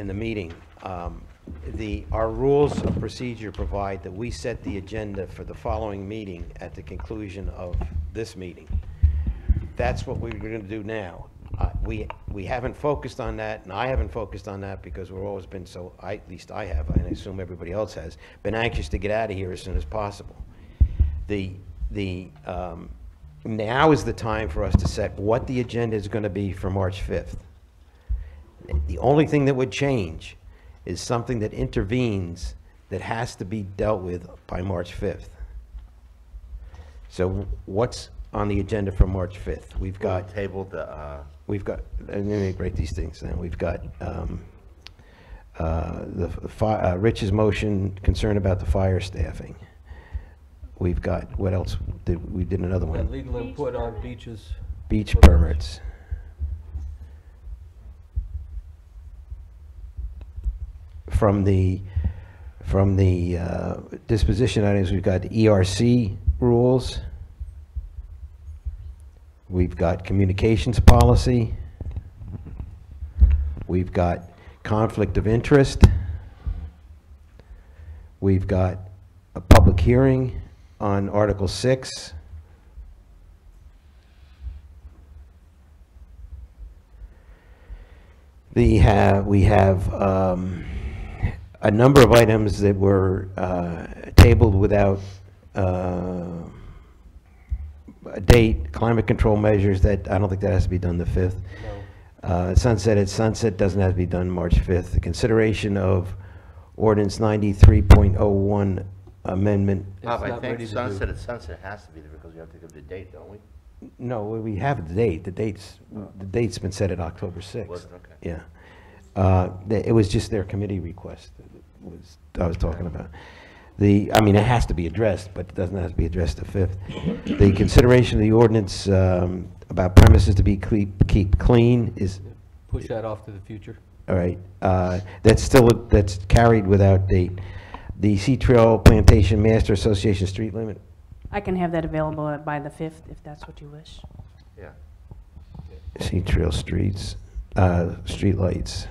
the meeting, our rules of procedure provide that we set the agenda for the following meeting at the conclusion of this meeting. That's what we're going to do now. We haven't focused on that, and I haven't focused on that because we've always been at least I have, and I assume everybody else has, been anxious to get out of here as soon as possible. Now is the time for us to set what the agenda is going to be for March 5th. The only thing that would change is something that intervenes that has to be dealt with by March 5th. So what's on the agenda for March 5th? We've got tabled let me write these things down. We've got Rich's motion concern about the fire staffing. We've got, what else? We did another one. Legal input on beaches. Beach permits. From the disposition items, we've got ERC rules. We've got communications policy. We've got conflict of interest. We've got a public hearing on Article 6. We have a number of items that were tabled without a date, climate control measures, that, I don't think that has to be done the 5th. Sunset at Sunset doesn't have to be done March 5th. The consideration of ordinance 93.01 amendment. Bob, I not think ready to Sunset do. at Sunset has to be there because we have to give the date, don't we? No, we have the date. The date's been set at October 6th. Was it? Okay. Yeah. It was just their committee request I was talking about. I mean, it has to be addressed, but it doesn't have to be addressed the 5th. The consideration of the ordinance about premises to be keep clean is, Push that off to the future. all right, that's carried without date. The Sea Trail Plantation Master Association street limit, I can have that available by the 5th, if that's what you wish. Yeah. Sea Trail streets, street lights.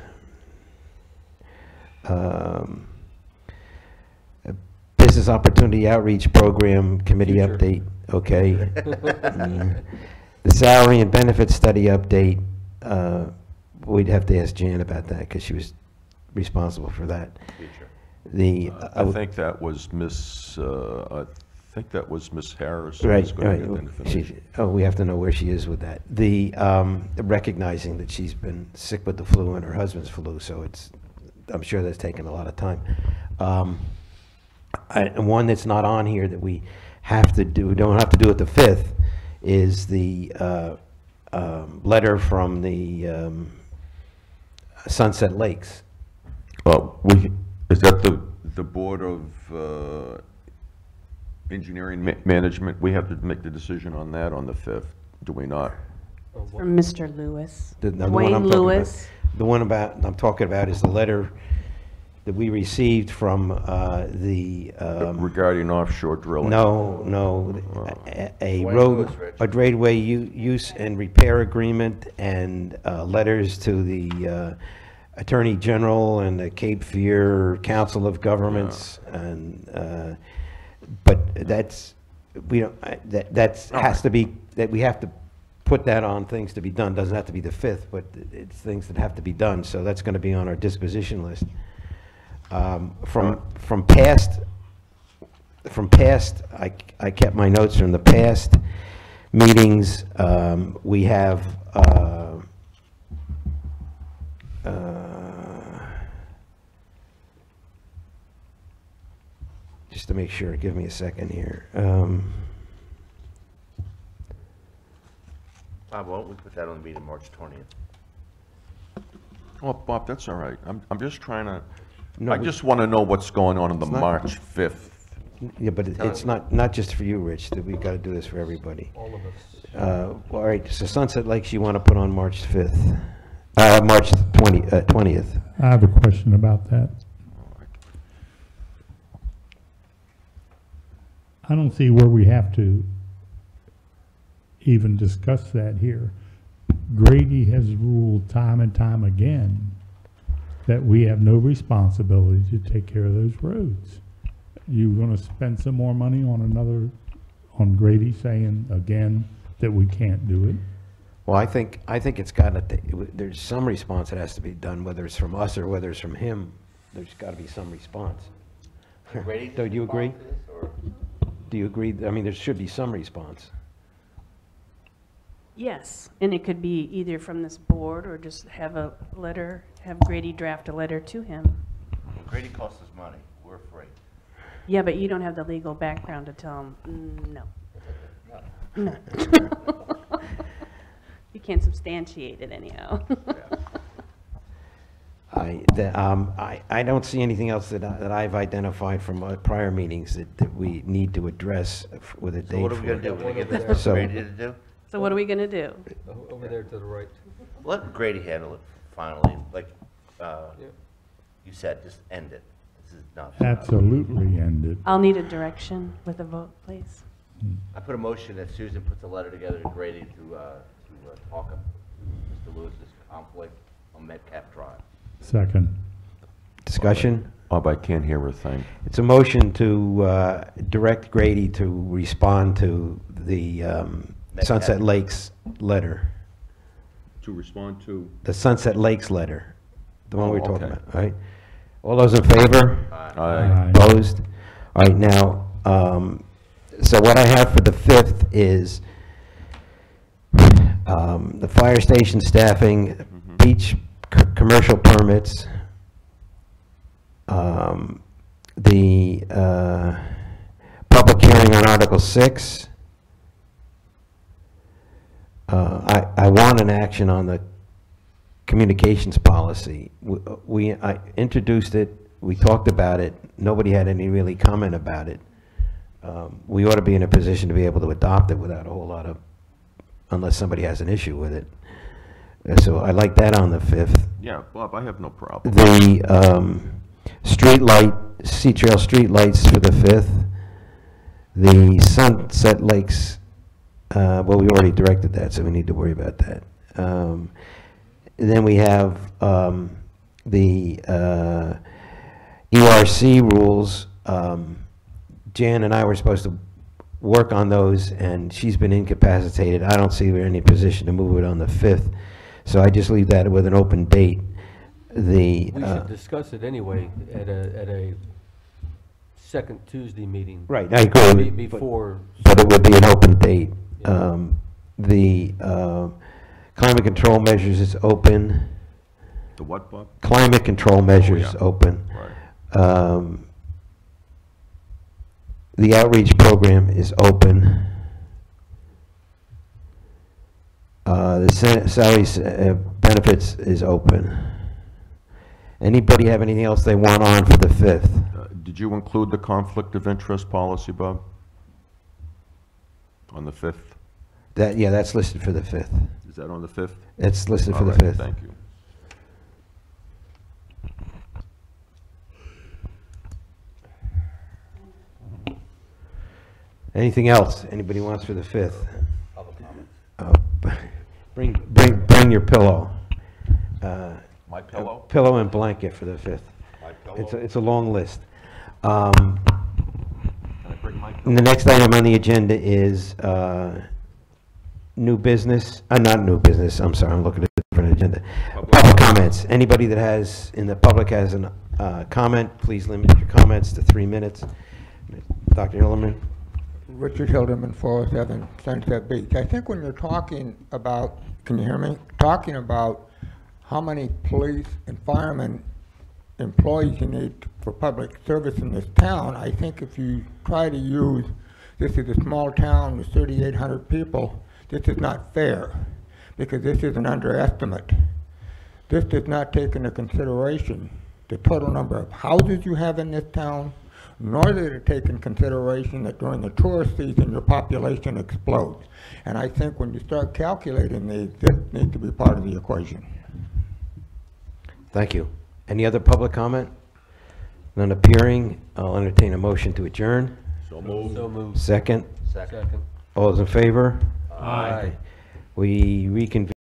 Business Opportunity Outreach Program Committee Future. update, okay. The salary and benefits study update, we'd have to ask Jan about that, because she was responsible for that. Future. I think that was Miss Harris. who Right, was gonna right. get that information. We have to know where she is with that. The recognizing that she's been sick with the flu and her husband's flu, so I'm sure that's taken a lot of time. One that's not on here that we have to do, don't have to do at the 5th, is the letter from the Sunset Lakes. Is that the Board of Engineering Management? We have to make the decision on that on the 5th, do we not? From Mr. Lewis. The one Dwayne I'm talking about- Lewis. The one I'm talking about is the letter that we received from Regarding offshore drilling? No, a Dwayne road, Lewis, Rich. a roadway use and repair agreement, and letters to the Attorney General and the Cape Fear Council of Governments, and, but that's, we don't, that's, has to be, that we have to put that on things to be done, doesn't have to be the 5th, but it's things that have to be done, so that's gonna be on our disposition list. From past, I kept my notes from the past meetings. We have, just to make sure, give me a second here. Bob, why don't we put that on the meeting March 20th? Well, Bob, that's all right. I'm just trying to, No, I just want to know what's going on the It's not- March 5th. Yeah, but it's not just for you, Rich, that we gotta do this for everybody. All of us. All right, so Sunset Lakes you wanna put on March 5th, March 20th. I have a question about that. I don't see where we have to even discuss that here. Grady has ruled time and time again that we have no responsibility to take care of those roads. You gonna spend some more money on Grady saying again that we can't do it? Well, I think it's gotta, there's some response that has to be done, whether it's from us or whether it's from him, there's gotta be some response. Ready to Do you agree? respond to this, or- Do you agree? I mean, there should be some response. Yes, and it could be either from this board or just have a letter, have Grady draft a letter to him. Grady costs us money, we're free. Yeah, but you don't have the legal background to tell him, no. No. You can't substantiate it anyhow. I don't see anything else that I've identified from prior meetings that we need to address with a date for. So what are we gonna do? We're gonna get this So- for Grady to do? So what are we gonna do? Over there to the right. Let Grady handle it finally, like, you said, just end it. This is not. Absolutely ended. I'll need a direction with a vote, please. I put a motion that Susan puts a letter together to Grady to talk up Mr. Lewis's conflict on Metcalf Drive. Second. Discussion? Bob, I can't hear a thing. It's a motion to direct Grady to respond to the Sunset Lakes letter, To respond to? the Sunset Lakes letter. The one Oh, we were talking okay. about, all right? All those in favor? Aye. Opposed? All right, now, so what I have for the 5th is the fire station staffing, beach commercial permits, the public hearing on Article 6. I want an action on the communications policy. I introduced it, we talked about it, nobody had any really comment about it. We ought to be in a position to be able to adopt it without a whole lot of, unless somebody has an issue with it. So I like that on the 5th. Yeah, Bob, I have no problem. The street light, Sea Trail street lights for the 5th. The Sunset Lakes, well, we already directed that, so we need to worry about that. Then we have the ERC rules. Jan and I were supposed to work on those, and she's been incapacitated. I don't see her in any position to move it on the 5th, so I just leave that with an open date. We should discuss it anyway at a second Tuesday meeting. Right, I agree. Before. But it would be an open date. The climate control measures is open. The what, Bob? Climate control measures yeah. open. Right. The outreach program is open. The salaries, benefits is open. Anybody have anything else they want on for the 5th? Did you include the conflict of interest policy, Bob? On the 5th? Yeah, that's listed for the 5th. Is that on the 5th? It's listed for All the right, 5th. Thank you. Anything else anybody wants for the 5th? Bring your pillow. My pillow? Pillow and blanket for the 5th. My pillow? It's a long list. Can I bring my pillow? And the next item on the agenda is new business, not new business, I'm sorry, I'm looking at a different agenda. Public comments. Anybody that has, in the public has a comment, please limit your comments to 3 minutes. Dr. Hillerman? Richard Hilderman, 407 Sunset Beach. I think when you're talking about, can you hear me? Talking about how many police and firemen employees you need for public service in this town, I think if you try to use, this is a small town with 3,800 people, this is not fair, because this is an underestimate. This does not take into consideration the total number of houses you have in this town, nor did it take in consideration that during the tourist season, your population explodes. And I think when you start calculating these, this needs to be part of the equation. Thank you. Any other public comment? None appearing. I'll entertain a motion to adjourn. So moved. So moved. Second. Second. All those in favor? Aye. We reconvene.